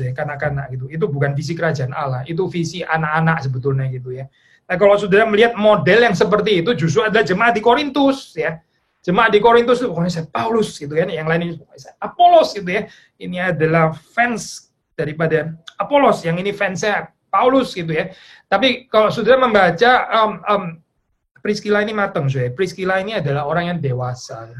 [SPEAKER 1] gitu. Itu bukan visi kerajaan Allah, itu visi anak-anak sebetulnya gitu ya. Nah, kalau saudara melihat model yang seperti itu justru adalah jemaat di Korintus ya. Jemaat di Korintus itu pokoknya saya Paulus gitu ya, yang lain ini saya Apolos gitu ya. Ini adalah fans daripada Apolos, yang ini fansnya Paulus gitu ya. Tapi kalau saudara membaca Priscilla ini matang, Priscilla ini adalah orang yang dewasa.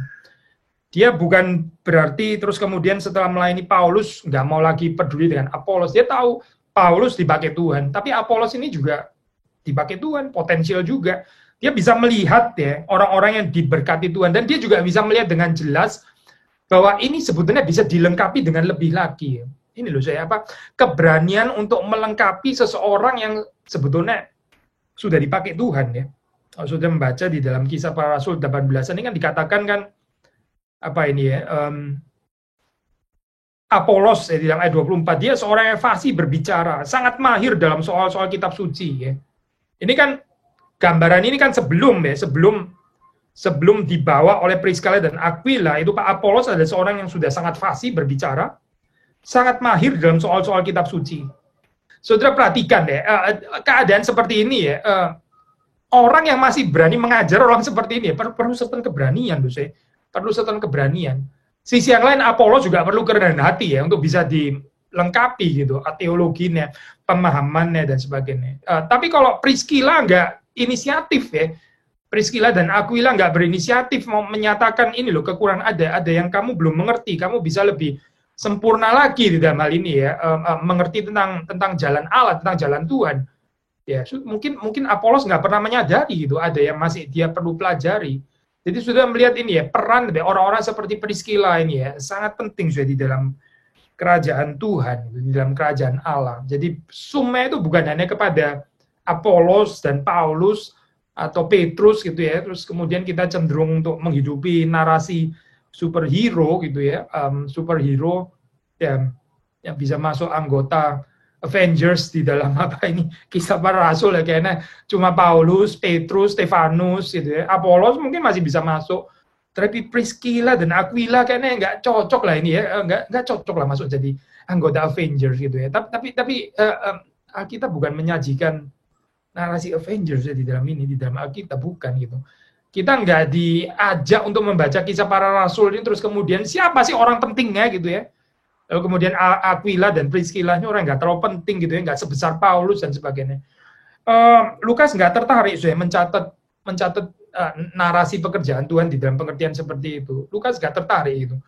[SPEAKER 1] Dia bukan berarti terus kemudian setelah melayani Paulus nggak mau lagi peduli dengan Apolos. Dia tahu Paulus dipakai Tuhan, tapi Apolos ini juga dipakai Tuhan, potensial juga. Dia bisa melihat ya orang-orang yang diberkati Tuhan, dan dia juga bisa melihat dengan jelas bahwa ini sebetulnya bisa dilengkapi dengan lebih lagi. Ini loh keberanian untuk melengkapi seseorang yang sebetulnya sudah dipakai Tuhan ya. Kalau sudah membaca di dalam Kisah Para Rasul 18 ini kan dikatakan kan apa ini ya, Apolos di dalam ayat 24, dia seorang yang fasih berbicara, sangat mahir dalam soal-soal kitab suci ya. Ini kan gambaran ini kan sebelum dibawa oleh Priscilla dan Aquila, itu Pak Apolos adalah seorang yang sudah sangat fasih berbicara, sangat mahir dalam soal-soal kitab suci. Saudara perhatikan deh, keadaan seperti ini ya, orang yang masih berani mengajar orang seperti ini perlu certain keberanian loh saya. Perlu certain keberanian. Sisi yang lain, Apolos juga perlu kerendahan hati ya, untuk bisa dilengkapi gitu, teologinya, pemahamannya, dan sebagainya. Tapi kalau Priscilla nggak inisiatif ya, Priscilla dan Aquila nggak berinisiatif mau menyatakan ini loh, kekurangan ada yang kamu belum mengerti, kamu bisa lebih sempurna lagi di dalam hal ini ya, mengerti tentang jalan Allah, tentang jalan Tuhan. Ya, mungkin Apolos nggak pernah menyadari gitu, ada yang masih dia perlu pelajari. Jadi sudah melihat ini ya, peran orang-orang seperti Priscilla ini ya, sangat penting sudah di dalam kerajaan Tuhan, di dalam kerajaan Allah. Jadi sumnya itu bukan hanya kepada Apolos dan Paulus atau Petrus gitu ya, terus kemudian kita cenderung untuk menghidupi narasi superhero gitu ya, superhero yang bisa masuk anggota Avengers di dalam Kisah Para Rasul ya, kayaknya cuma Paulus, Petrus, Stefanus gitu ya. Apolos mungkin masih bisa masuk, tapi Priscilla dan Aquila kayaknya nggak cocok lah ini ya, nggak cocok lah masuk jadi anggota Avengers gitu ya. Tapi kita bukan menyajikan narasi Avengers ya di dalam Alkitab, bukan gitu. Kita nggak diajak untuk membaca Kisah Para Rasul ini terus kemudian siapa sih orang pentingnya gitu ya. Lalu kemudian Aquila dan Priscilla ini orang nggak terlalu penting gitu ya, nggak sebesar Paulus dan sebagainya. Lukas nggak tertarik mencatat narasi pekerjaan Tuhan di dalam pengertian seperti itu. Lukas nggak tertarik itu.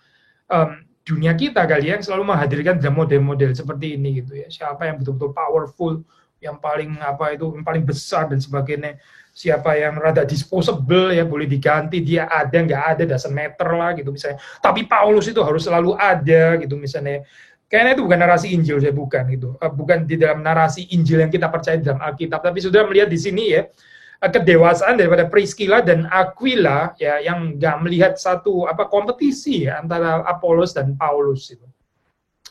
[SPEAKER 1] Dunia kita kali ya selalu menghadirkan dalam model-model seperti ini gitu ya. Siapa yang betul-betul powerful, yang paling yang paling besar dan sebagainya. Siapa yang rada disposable ya, boleh diganti, dia ada nggak ada doesn't matter lah gitu misalnya. Tapi Paulus itu harus selalu ada gitu misalnya. Kayaknya itu bukan narasi Injil, saya bukan gitu. Bukan di dalam narasi Injil yang kita percaya di dalam Alkitab. Tapi sudah melihat di sini ya, kedewasaan daripada Priscilla dan Aquila ya, yang nggak melihat satu kompetisi ya, antara Apolos dan Paulus itu.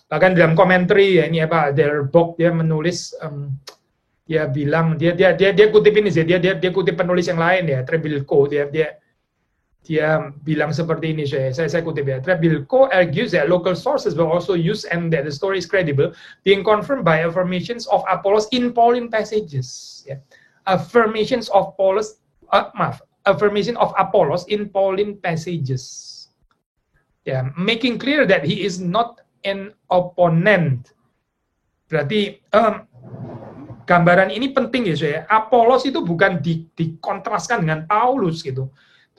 [SPEAKER 1] Bahkan dalam komentari ya, ini Delbog dia menulis Dia bilang dia kutip ini sih, dia kutip penulis yang lain ya, Trebilco, dia bilang seperti ini, saya kutip ya. Trebilco argues that local sources were also used and that the story is credible, being confirmed by affirmations of Apollos in Pauline passages. Ya. Affirmations of Apollos in Pauline passages. Ya, making clear that he is not an opponent. Berarti gambaran ini penting ya, Apolos itu bukan dikontraskan dengan Paulus gitu.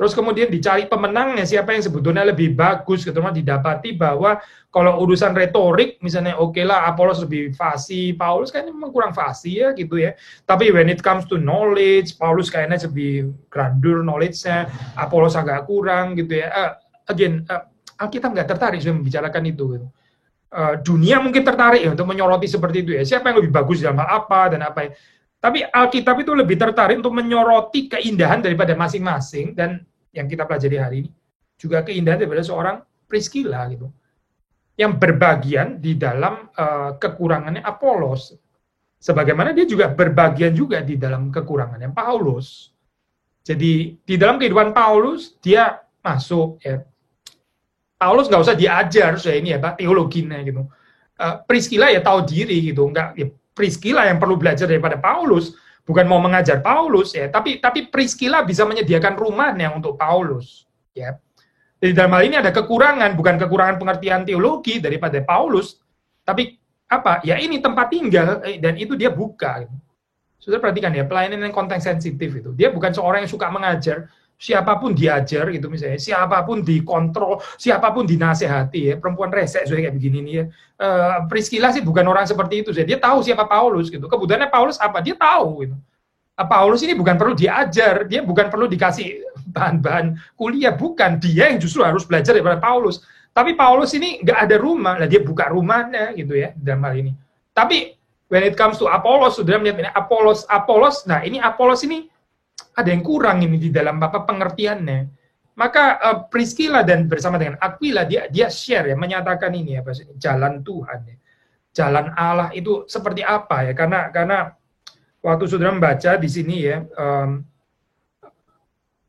[SPEAKER 1] Terus kemudian dicari pemenangnya, siapa yang sebetulnya lebih bagus, gitu. Didapati bahwa kalau urusan retorik, misalnya oke lah Apolos lebih fasih, Paulus kayaknya memang kurang fasih ya gitu ya. Tapi when it comes to knowledge, Paulus kayaknya lebih grandeur knowledge-nya, Apolos agak kurang gitu ya. Alkitab nggak tertarik membicarakan itu gitu. Dunia mungkin tertarik ya untuk menyoroti seperti itu ya. Siapa yang lebih bagus dalam hal apa dan apa ya. Tapi Alkitab itu lebih tertarik untuk menyoroti keindahan daripada masing-masing, dan yang kita pelajari hari ini juga keindahan daripada seorang Priscilla gitu. Yang berbagian di dalam kekurangannya Apolos. Sebagaimana dia juga berbagian juga di dalam kekurangannya Paulus. Jadi di dalam kehidupan Paulus dia masuk ya. Paulus nggak usah diajar ini ya Pak, teologinya gitu. Priscilla ya tahu diri gitu, nggak ya, Priscilla yang perlu belajar daripada Paulus, bukan mau mengajar Paulus ya, tapi Priscilla bisa menyediakan rumahnya untuk Paulus ya. Jadi dalam hal ini ada kekurangan, bukan kekurangan pengertian teologi daripada Paulus, tapi apa? Ya ini tempat tinggal dan itu dia buka. Gitu. Sudah perhatikan ya, pelayanan yang konteks sensitif itu. Dia bukan seorang yang suka mengajar, siapapun diajar gitu misalnya, siapapun dikontrol, siapapun dinasehati ya, perempuan resek kayak begini nih ya. Priscilla sih bukan orang seperti itu, dia tahu siapa Paulus gitu. Kebutuhannya Paulus apa? Dia tahu gitu. Paulus ini bukan perlu diajar, dia bukan perlu dikasih bahan-bahan kuliah, bukan, dia yang justru harus belajar daripada Paulus. Tapi Paulus ini nggak ada rumah, lah dia buka rumahnya gitu ya dalam hal ini. Tapi when it comes to Apollos, sudah melihat ini Apollos, nah ini Apollos ini ada yang kurang ini di dalam pengertiannya. Maka Priscilla dan bersama dengan Aquila dia share ya, menyatakan ini ya, jalan Tuhan ya. Jalan Allah itu seperti apa ya? Karena waktu saudara membaca di sini ya,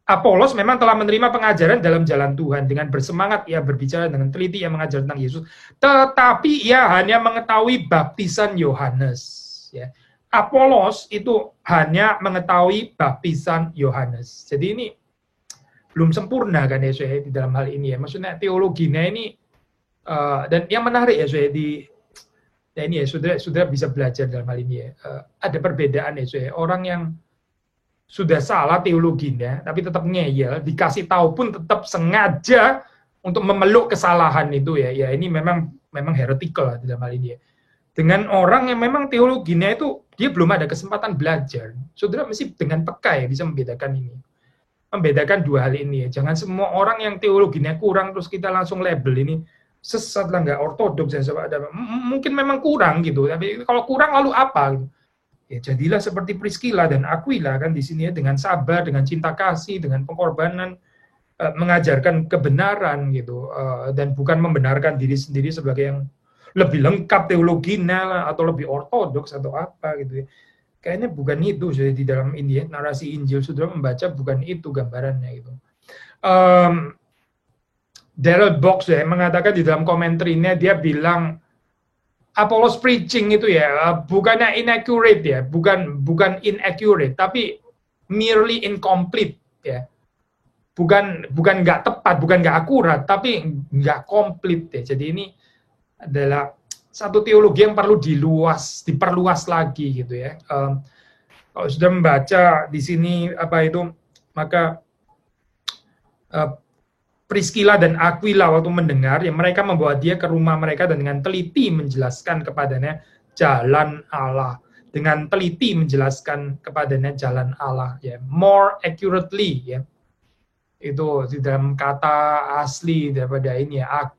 [SPEAKER 1] Apollos memang telah menerima pengajaran dalam jalan Tuhan, dengan bersemangat ia berbicara dengan teliti ia mengajar tentang Yesus, tetapi ia hanya mengetahui baptisan Yohanes ya. Apollos itu hanya mengetahui baptisan Yohanes. Jadi ini belum sempurna kan ya saya di dalam hal ini ya. Maksudnya teologinya ini dan yang menarik ya saya ini ya sudah bisa belajar dalam hal ini ya. Ada perbedaan ya saya. Orang yang sudah salah teologinya tapi tetap ngeyel, dikasih tahu pun tetap sengaja untuk memeluk kesalahan itu ya. Ya ini memang heretical di dalam hal ini ya. Dengan orang yang memang teologinya itu dia belum ada kesempatan belajar. Saudara mesti dengan peka ya bisa membedakan ini. Membedakan dua hal ini ya. Jangan semua orang yang teologinya kurang terus kita langsung label ini sesat lah, nggak ortodoks dan sebagainya. Mungkin memang kurang gitu. Tapi kalau kurang lalu apa? Gitu. Ya jadilah seperti Priscilla dan Aquila kan di sini ya, dengan sabar, dengan cinta kasih, dengan pengorbanan, mengajarkan kebenaran gitu, dan bukan membenarkan diri sendiri sebagai yang lebih lengkap teologinya atau lebih ortodoks atau apa gitu ya. Kayaknya bukan itu jadi di dalam ini ya, narasi Injil saudara membaca bukan itu gambarannya gitu. Darrell Box ya mengatakan di dalam komentarnya, dia bilang Apollos preaching itu ya bukannya inaccurate ya, bukan inaccurate tapi merely incomplete ya. Bukan nggak tepat, bukan nggak akurat, tapi nggak komplit ya. Jadi ini adalah satu teologi yang perlu diperluas lagi gitu ya. Kalau sudah membaca di sini apa itu, maka Priscilla dan Aquila waktu mendengar, ya mereka membawa dia ke rumah mereka dan dengan teliti menjelaskan kepadanya jalan Allah. Dengan teliti menjelaskan kepadanya jalan Allah ya. More accurately ya. Itu di dalam kata asli daripada ini ya,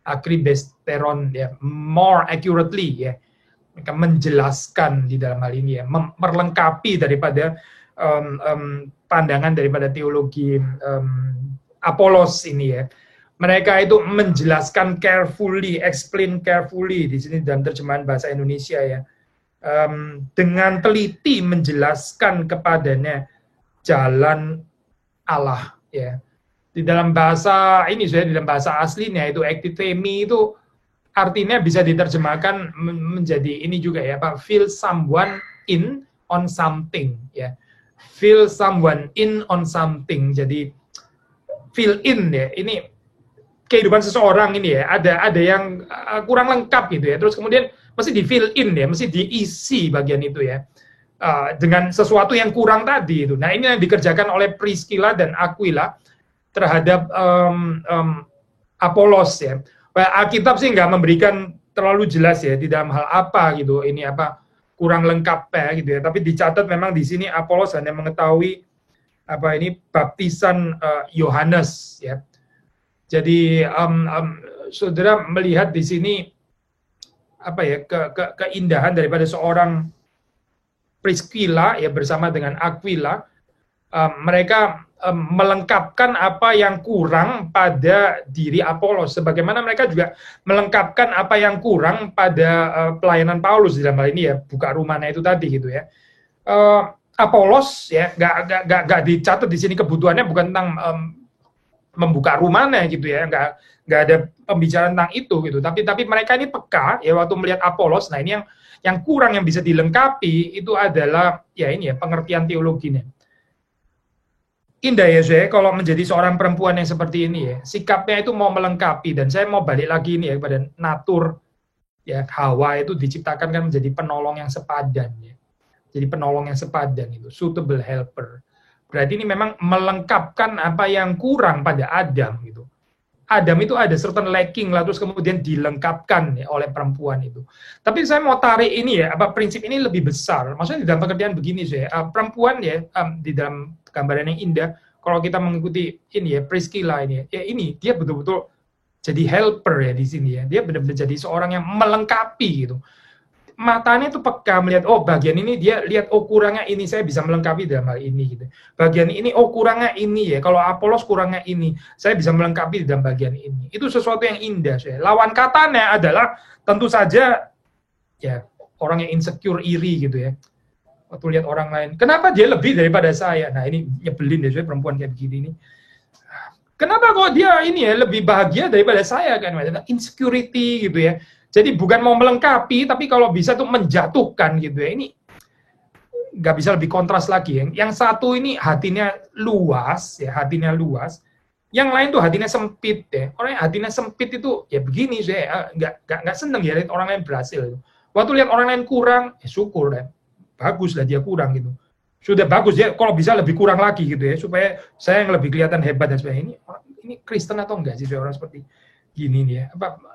[SPEAKER 1] akribesteron ya, more accurately ya, mereka menjelaskan di dalam hal ini ya, memperlengkapi daripada pandangan daripada teologi Apollos ini ya. Mereka itu menjelaskan carefully, explain carefully di sini dalam terjemahan bahasa Indonesia ya. dengan teliti menjelaskan kepadanya jalan Allah, ya. Di dalam bahasa ini, di dalam bahasa aslinya itu ektithemi itu artinya bisa diterjemahkan menjadi ini juga ya, Pak, feel someone in on something, ya. Feel someone in on something. Jadi fill in ya. Ini kehidupan seseorang ini ya, ada yang kurang lengkap gitu ya. Terus kemudian mesti di fill in ya, mesti diisi bagian itu ya. Dengan sesuatu yang kurang tadi itu. Nah, ini yang dikerjakan oleh Priscilla dan Aquila terhadap Apolos ya. Alkitab sih nggak memberikan terlalu jelas ya di dalam hal apa gitu, ini apa kurang lengkap ya gitu ya. Tapi dicatat memang di sini Apolos hanya mengetahui apa ini baptisan Yohanes ya. Jadi saudara melihat di sini apa ya keindahan daripada seorang Priscilla ya bersama dengan Aquila. Mereka melengkapkan apa yang kurang pada diri Apolos, sebagaimana mereka juga melengkapkan apa yang kurang pada pelayanan Paulus di dalam hal ini ya, buka rumahnya itu tadi gitu ya. Apolos ya nggak dicatat di sini kebutuhannya bukan tentang membuka rumahnya gitu ya, nggak ada pembicaraan tentang itu gitu. Tapi mereka ini peka ya waktu melihat Apolos. Nah ini yang kurang yang bisa dilengkapi itu adalah ya ini ya pengertian teologinya. Indah ya saya kalau menjadi seorang perempuan yang seperti ini ya, sikapnya itu mau melengkapi. Dan saya mau balik lagi ini ya kepada natur ya, Hawa itu diciptakan kan menjadi penolong yang sepadan ya. Jadi penolong yang sepadan itu suitable helper. Berarti ini memang melengkapkan apa yang kurang pada Adam gitu. Adam itu ada certain lacking lah, terus kemudian dilengkapkan ya, oleh perempuan itu. Tapi saya mau tarik ini ya, apa prinsip ini lebih besar. Maksudnya di dalam pengertian begini saya, perempuan ya di dalam gambaran yang indah, kalau kita mengikuti ini ya Priscilla ini ya ini dia betul-betul jadi helper ya di sini ya. Dia benar-benar jadi seorang yang melengkapi gitu. Matanya itu peka melihat, oh bagian ini dia lihat, oh kurangnya ini saya bisa melengkapi dalam hal ini gitu. Bagian ini, oh kurangnya ini ya, kalau Apolos kurangnya ini, saya bisa melengkapi dalam bagian ini. Itu sesuatu yang indah saya. Lawan katanya adalah tentu saja ya orang yang insecure, iri gitu ya. Waktu lihat orang lain, kenapa dia lebih daripada saya? Nah ini nyebelin deh saya perempuan kayak begini nih. Kenapa kok dia ini ya lebih bahagia daripada saya kan? Insecurity gitu ya. Jadi bukan mau melengkapi, tapi kalau bisa tuh menjatuhkan gitu ya. Ini nggak bisa lebih kontras lagi. Yang satu ini hatinya luas, ya hatinya luas. Yang lain tuh hatinya sempit ya. Orang yang hatinya sempit itu ya begini saya nggak seneng ya lihat orang lain berhasil. Waktu lihat orang lain kurang, ya syukur deh. Bagus lah dia kurang gitu. Sudah bagus ya. Kalau bisa lebih kurang lagi gitu ya, supaya saya yang lebih kelihatan hebat dan sebagainya. Ini Kristen atau enggak sih orang seperti gini nih ya,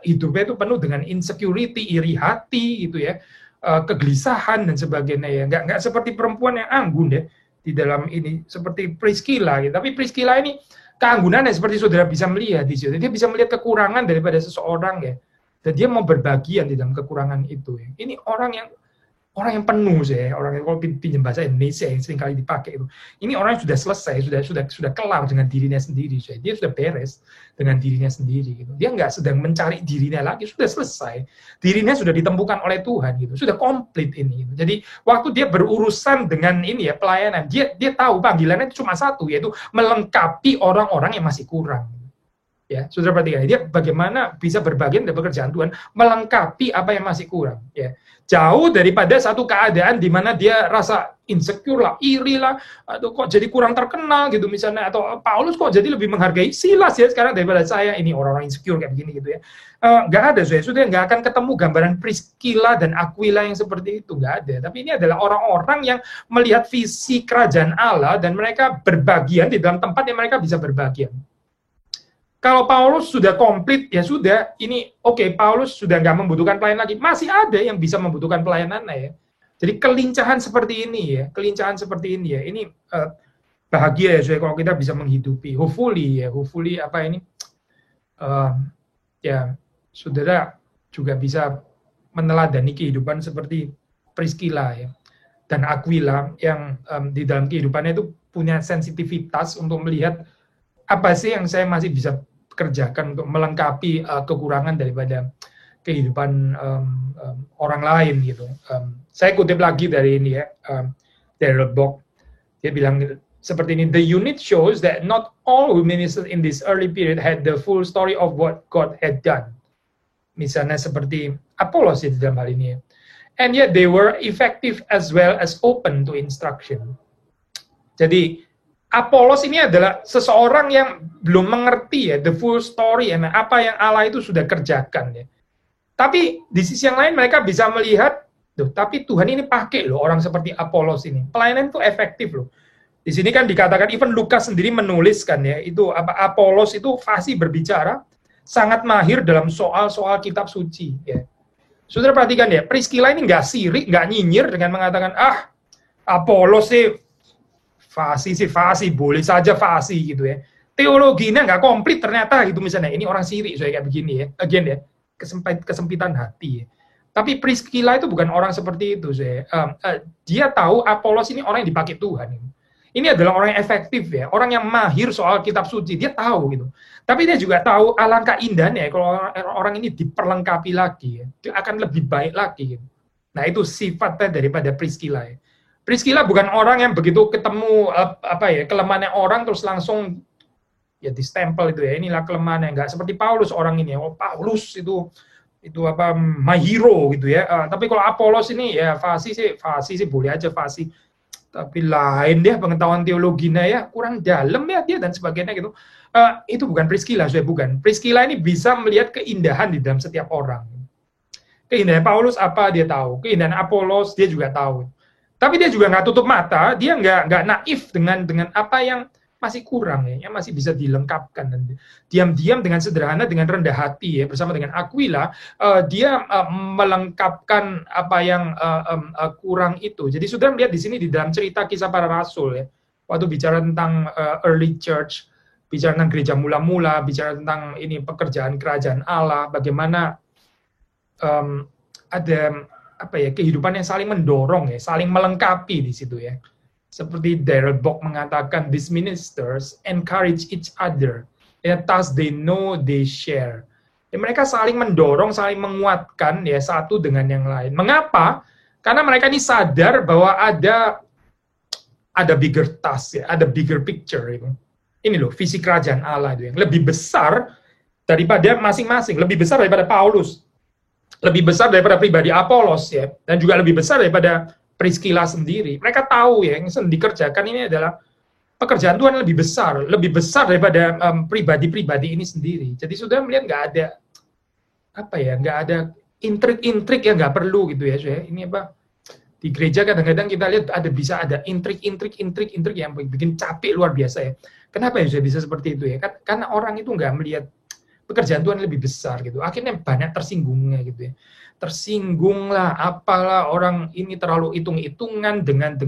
[SPEAKER 1] hidupnya itu penuh dengan insecurity, iri hati gitu ya, kegelisahan dan sebagainya ya, nggak seperti perempuan yang anggun ya di dalam ini, seperti Priscilla gitu. Tapi Priscilla ini keanggunannya seperti saudara bisa melihat di situ, dia bisa melihat kekurangan daripada seseorang ya, dan dia mau berbagian di dalam kekurangan itu ya. Ini orang yang penuh sih, orang yang kalau pinjam bahasa Indonesia yang sering kali dipakai itu. Ini orang yang sudah selesai, sudah kelar dengan dirinya sendiri. Dia sudah beres dengan dirinya sendiri. Gitu. Dia nggak sedang mencari dirinya lagi, sudah selesai. Dirinya sudah ditemukan oleh Tuhan, gitu. Sudah komplit ini. Gitu. Jadi waktu dia berurusan dengan ini ya pelayanan, dia tahu panggilannya itu cuma satu, yaitu melengkapi orang-orang yang masih kurang. Ya, saudara perhatikan, dia bagaimana bisa berbagian dari pekerjaan Tuhan, melengkapi apa yang masih kurang. Ya. Jauh daripada satu keadaan di mana dia rasa insecure lah, iri lah, atau kok jadi kurang terkenal gitu misalnya, atau Paulus kok jadi lebih menghargai Silas ya sekarang daripada saya, ini orang-orang insecure kayak begini gitu ya. Nggak ada, sudah nggak akan ketemu gambaran Priscilla dan Aquila yang seperti itu, nggak ada. Tapi ini adalah orang-orang yang melihat visi kerajaan Allah dan mereka berbagian di dalam tempat yang mereka bisa berbagian. Kalau Paulus sudah komplit, ya sudah, ini oke, Paulus sudah nggak membutuhkan pelayan lagi. Masih ada yang bisa membutuhkan pelayanannya ya. Jadi kelincahan seperti ini ya, ini bahagia ya, saya kalau kita bisa menghidupi. Hopefully apa ini, ya saudara juga bisa meneladani kehidupan seperti Priscilla ya dan Aquila yang di dalam kehidupannya itu punya sensitivitas untuk melihat apa sih yang saya masih bisa kerjakan untuk melengkapi kekurangan daripada kehidupan orang lain gitu. Saya kutip lagi dari ini ya, Darrell Bock. Dia bilang seperti ini, the unit shows that not all who ministered in this early period had the full story of what God had done. Misalnya seperti Apollos di dalam hal ini. And yet they were effective as well as open to instruction. Jadi Apollos ini adalah seseorang yang belum mengerti ya the full story ya, apa yang Allah itu sudah kerjakan ya. Tapi di sisi yang lain mereka bisa melihat, tapi Tuhan ini pakai loh orang seperti Apollos ini. Pelayanan itu efektif loh. Di sini kan dikatakan, even Lukas sendiri menuliskan ya, itu Apollos itu fasih berbicara, sangat mahir dalam soal-soal kitab suci. Ya. Saudara perhatikan ya, Priscilla ini nggak sirik, nggak nyinyir dengan mengatakan, Apollos sih fasih, boleh saja fasih gitu ya. Teologinya nggak komplit ternyata gitu misalnya. Ini orang sirik, so kayak begini ya. Again ya, kesempitan hati ya. Tapi Priscilla itu bukan orang seperti itu. Dia tahu Apollos ini orang yang dipakai Tuhan. Ini adalah orang yang efektif ya, orang yang mahir soal kitab suci, dia tahu gitu. Tapi dia juga tahu alangkah indahnya kalau orang ini diperlengkapi lagi, ya. Dia akan lebih baik lagi. Gitu. Nah itu sifatnya daripada Priscilla. Ya. Priscilla bukan orang yang begitu ketemu kelemahannya orang terus langsung ya distempel itu ya. Inilah kelemahannya, enggak seperti Paulus orang ini. Oh Paulus itu my hero gitu ya. Tapi kalau Apollos ini ya fasih sih boleh aja fasih. Tapi lain dia pengetahuan teologinya ya kurang dalam ya dia dan sebagainya gitu. Itu bukan Priscilla, bukan. Priscilla ini bisa melihat keindahan di dalam setiap orang. Keindahan Paulus apa dia tahu, keindahan Apollos dia juga tahu. Tapi dia juga nggak tutup mata, dia nggak naif dengan apa yang masih kurang ya, yang masih bisa dilengkapkan. Dan diam-diam dengan sederhana, dengan rendah hati ya, bersama dengan Aquila, dia melengkapkan apa yang kurang itu. Jadi sudah melihat di sini di dalam cerita kisah para rasul ya, waktu bicara tentang early church, bicara tentang gereja mula-mula, bicara tentang ini pekerjaan kerajaan Allah, bagaimana ada kehidupan yang saling mendorong ya, saling melengkapi di situ ya. Seperti Darrell Bock mengatakan, these ministers encourage each other, and thus they know they share. Ya, mereka saling mendorong, saling menguatkan ya satu dengan yang lain. Mengapa? Karena mereka ini sadar bahwa ada bigger task ya, ada bigger picture itu. Ini loh visi kerajaan Allah itu yang lebih besar daripada masing-masing, lebih besar daripada Paulus, lebih besar daripada pribadi Apollos ya, dan juga lebih besar daripada Priscilla sendiri. Mereka tahu ya, yang dikerjakan ini adalah pekerjaan Tuhan lebih besar daripada pribadi-pribadi ini sendiri. Jadi sudah melihat nggak ada intrik-intrik yang nggak perlu gitu ya. Ini di gereja kadang-kadang kita lihat bisa ada intrik yang bikin capek luar biasa ya. Kenapa ya bisa seperti itu ya? Karena orang itu nggak melihat pekerjaan Tuhan lebih besar gitu. Akhirnya banyak tersinggungnya gitu ya. Tersinggung lah, apalah orang ini terlalu hitung-hitungan dengan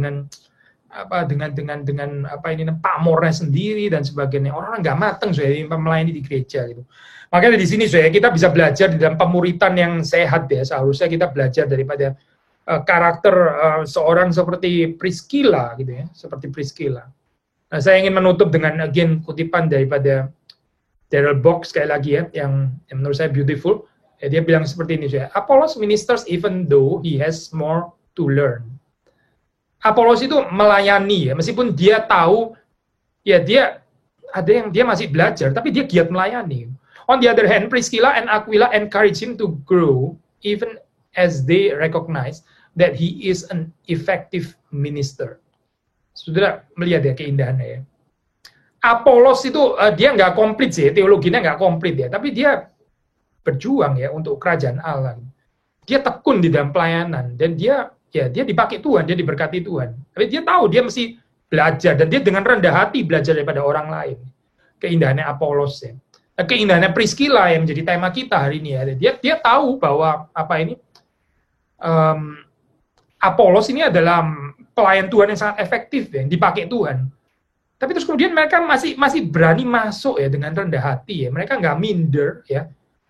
[SPEAKER 1] pamornya sendiri dan sebagainya. Orang nggak mateng melayani di gereja gitu. Makanya di sini kita bisa belajar di dalam pemuritan yang sehat ya. Seharusnya kita belajar daripada karakter seorang seperti Priscilla gitu ya, seperti Priscilla. Nah, saya ingin menutup dengan kutipan daripada Darrell Bock sekali lagi ya, yang menurut saya beautiful. Dia bilang seperti ini, Apollos ministers even though he has more to learn. Apollos itu melayani ya, meskipun dia tahu ya dia masih belajar, tapi dia giat melayani. On the other hand, Priscilla and Aquila encourage him to grow even as they recognize that he is an effective minister. Sudah melihat ya keindahannya ya. Apollos itu dia nggak komplit sih, teologinya nggak komplit ya, tapi dia berjuang ya untuk kerajaan Allah. Dia tekun di dalam pelayanan dan dia dipakai Tuhan, dia diberkati Tuhan. Tapi dia tahu dia mesti belajar dan dia dengan rendah hati belajar daripada orang lain. Keindahannya Apollos ya. Keindahannya Priscilla yang menjadi tema kita hari ini ya. Dia tahu bahwa Apollos ini adalah pelayan Tuhan yang sangat efektif ya, yang dipakai Tuhan. Tapi terus kemudian mereka masih berani masuk ya dengan rendah hati ya. Mereka nggak minder ya.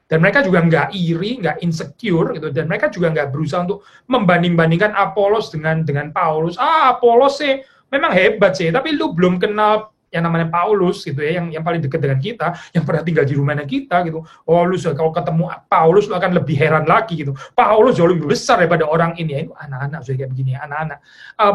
[SPEAKER 1] Dan mereka juga nggak iri, nggak insecure gitu. Dan mereka juga nggak berusaha untuk membanding-bandingkan Apollos dengan Paulus. Apollos sih memang hebat sih, tapi lu belum kenal yang namanya Paulus gitu ya, yang paling dekat dengan kita, yang pernah tinggal di rumahnya kita gitu. Oh lu kalau ketemu Paulus lu akan lebih heran lagi gitu. Paulus jauh lebih besar daripada orang ini ya. Itu anak-anak sudah kayak begini ya, anak-anak.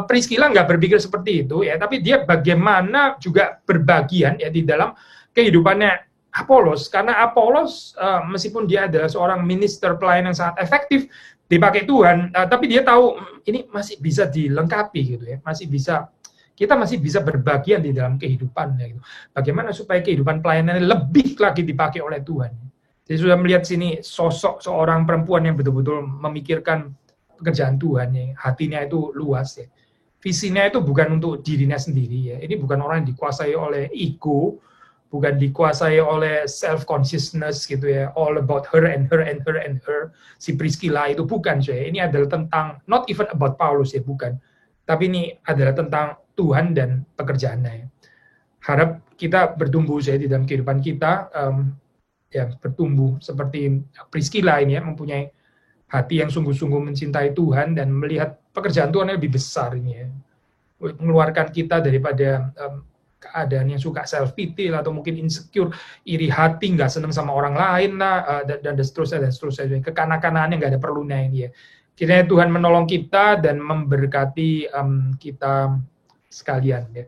[SPEAKER 1] Priscilla nggak berpikir seperti itu ya, tapi dia bagaimana juga berbagian ya di dalam kehidupannya Apolos, karena Apolos meskipun dia adalah seorang minister pelayan yang sangat efektif dipakai Tuhan, tapi dia tahu ini masih bisa dilengkapi gitu ya, kita masih bisa berbagian di dalam kehidupannya gitu. Bagaimana supaya kehidupan pelayanannya lebih lagi dipakai oleh Tuhan. Jadi sudah melihat sini sosok seorang perempuan yang betul-betul memikirkan pekerjaan Tuhan ya, hatinya itu luas ya. Visinya itu bukan untuk dirinya sendiri ya. Ini bukan orang yang dikuasai oleh ego, bukan dikuasai oleh self consciousness gitu ya, all about her and her and her and her. Si Priscilla itu bukan saya. Ini adalah tentang not even about Paulus ya, bukan. Tapi ini adalah tentang Tuhan dan pekerjaannya. Harap kita bertumbuh saya di dalam kehidupan kita, ya bertumbuh seperti Priscilla ini ya, mempunyai hati yang sungguh-sungguh mencintai Tuhan dan melihat pekerjaan Tuhan yang lebih besar ini ya, mengeluarkan kita daripada keadaan yang suka self pity atau mungkin insecure, iri hati, nggak seneng sama orang lain lah, dan seterusnya, kekanak-kanakan yang nggak ada perlunya ini ya. Kiranya Tuhan menolong kita dan memberkati kita sekalian ya.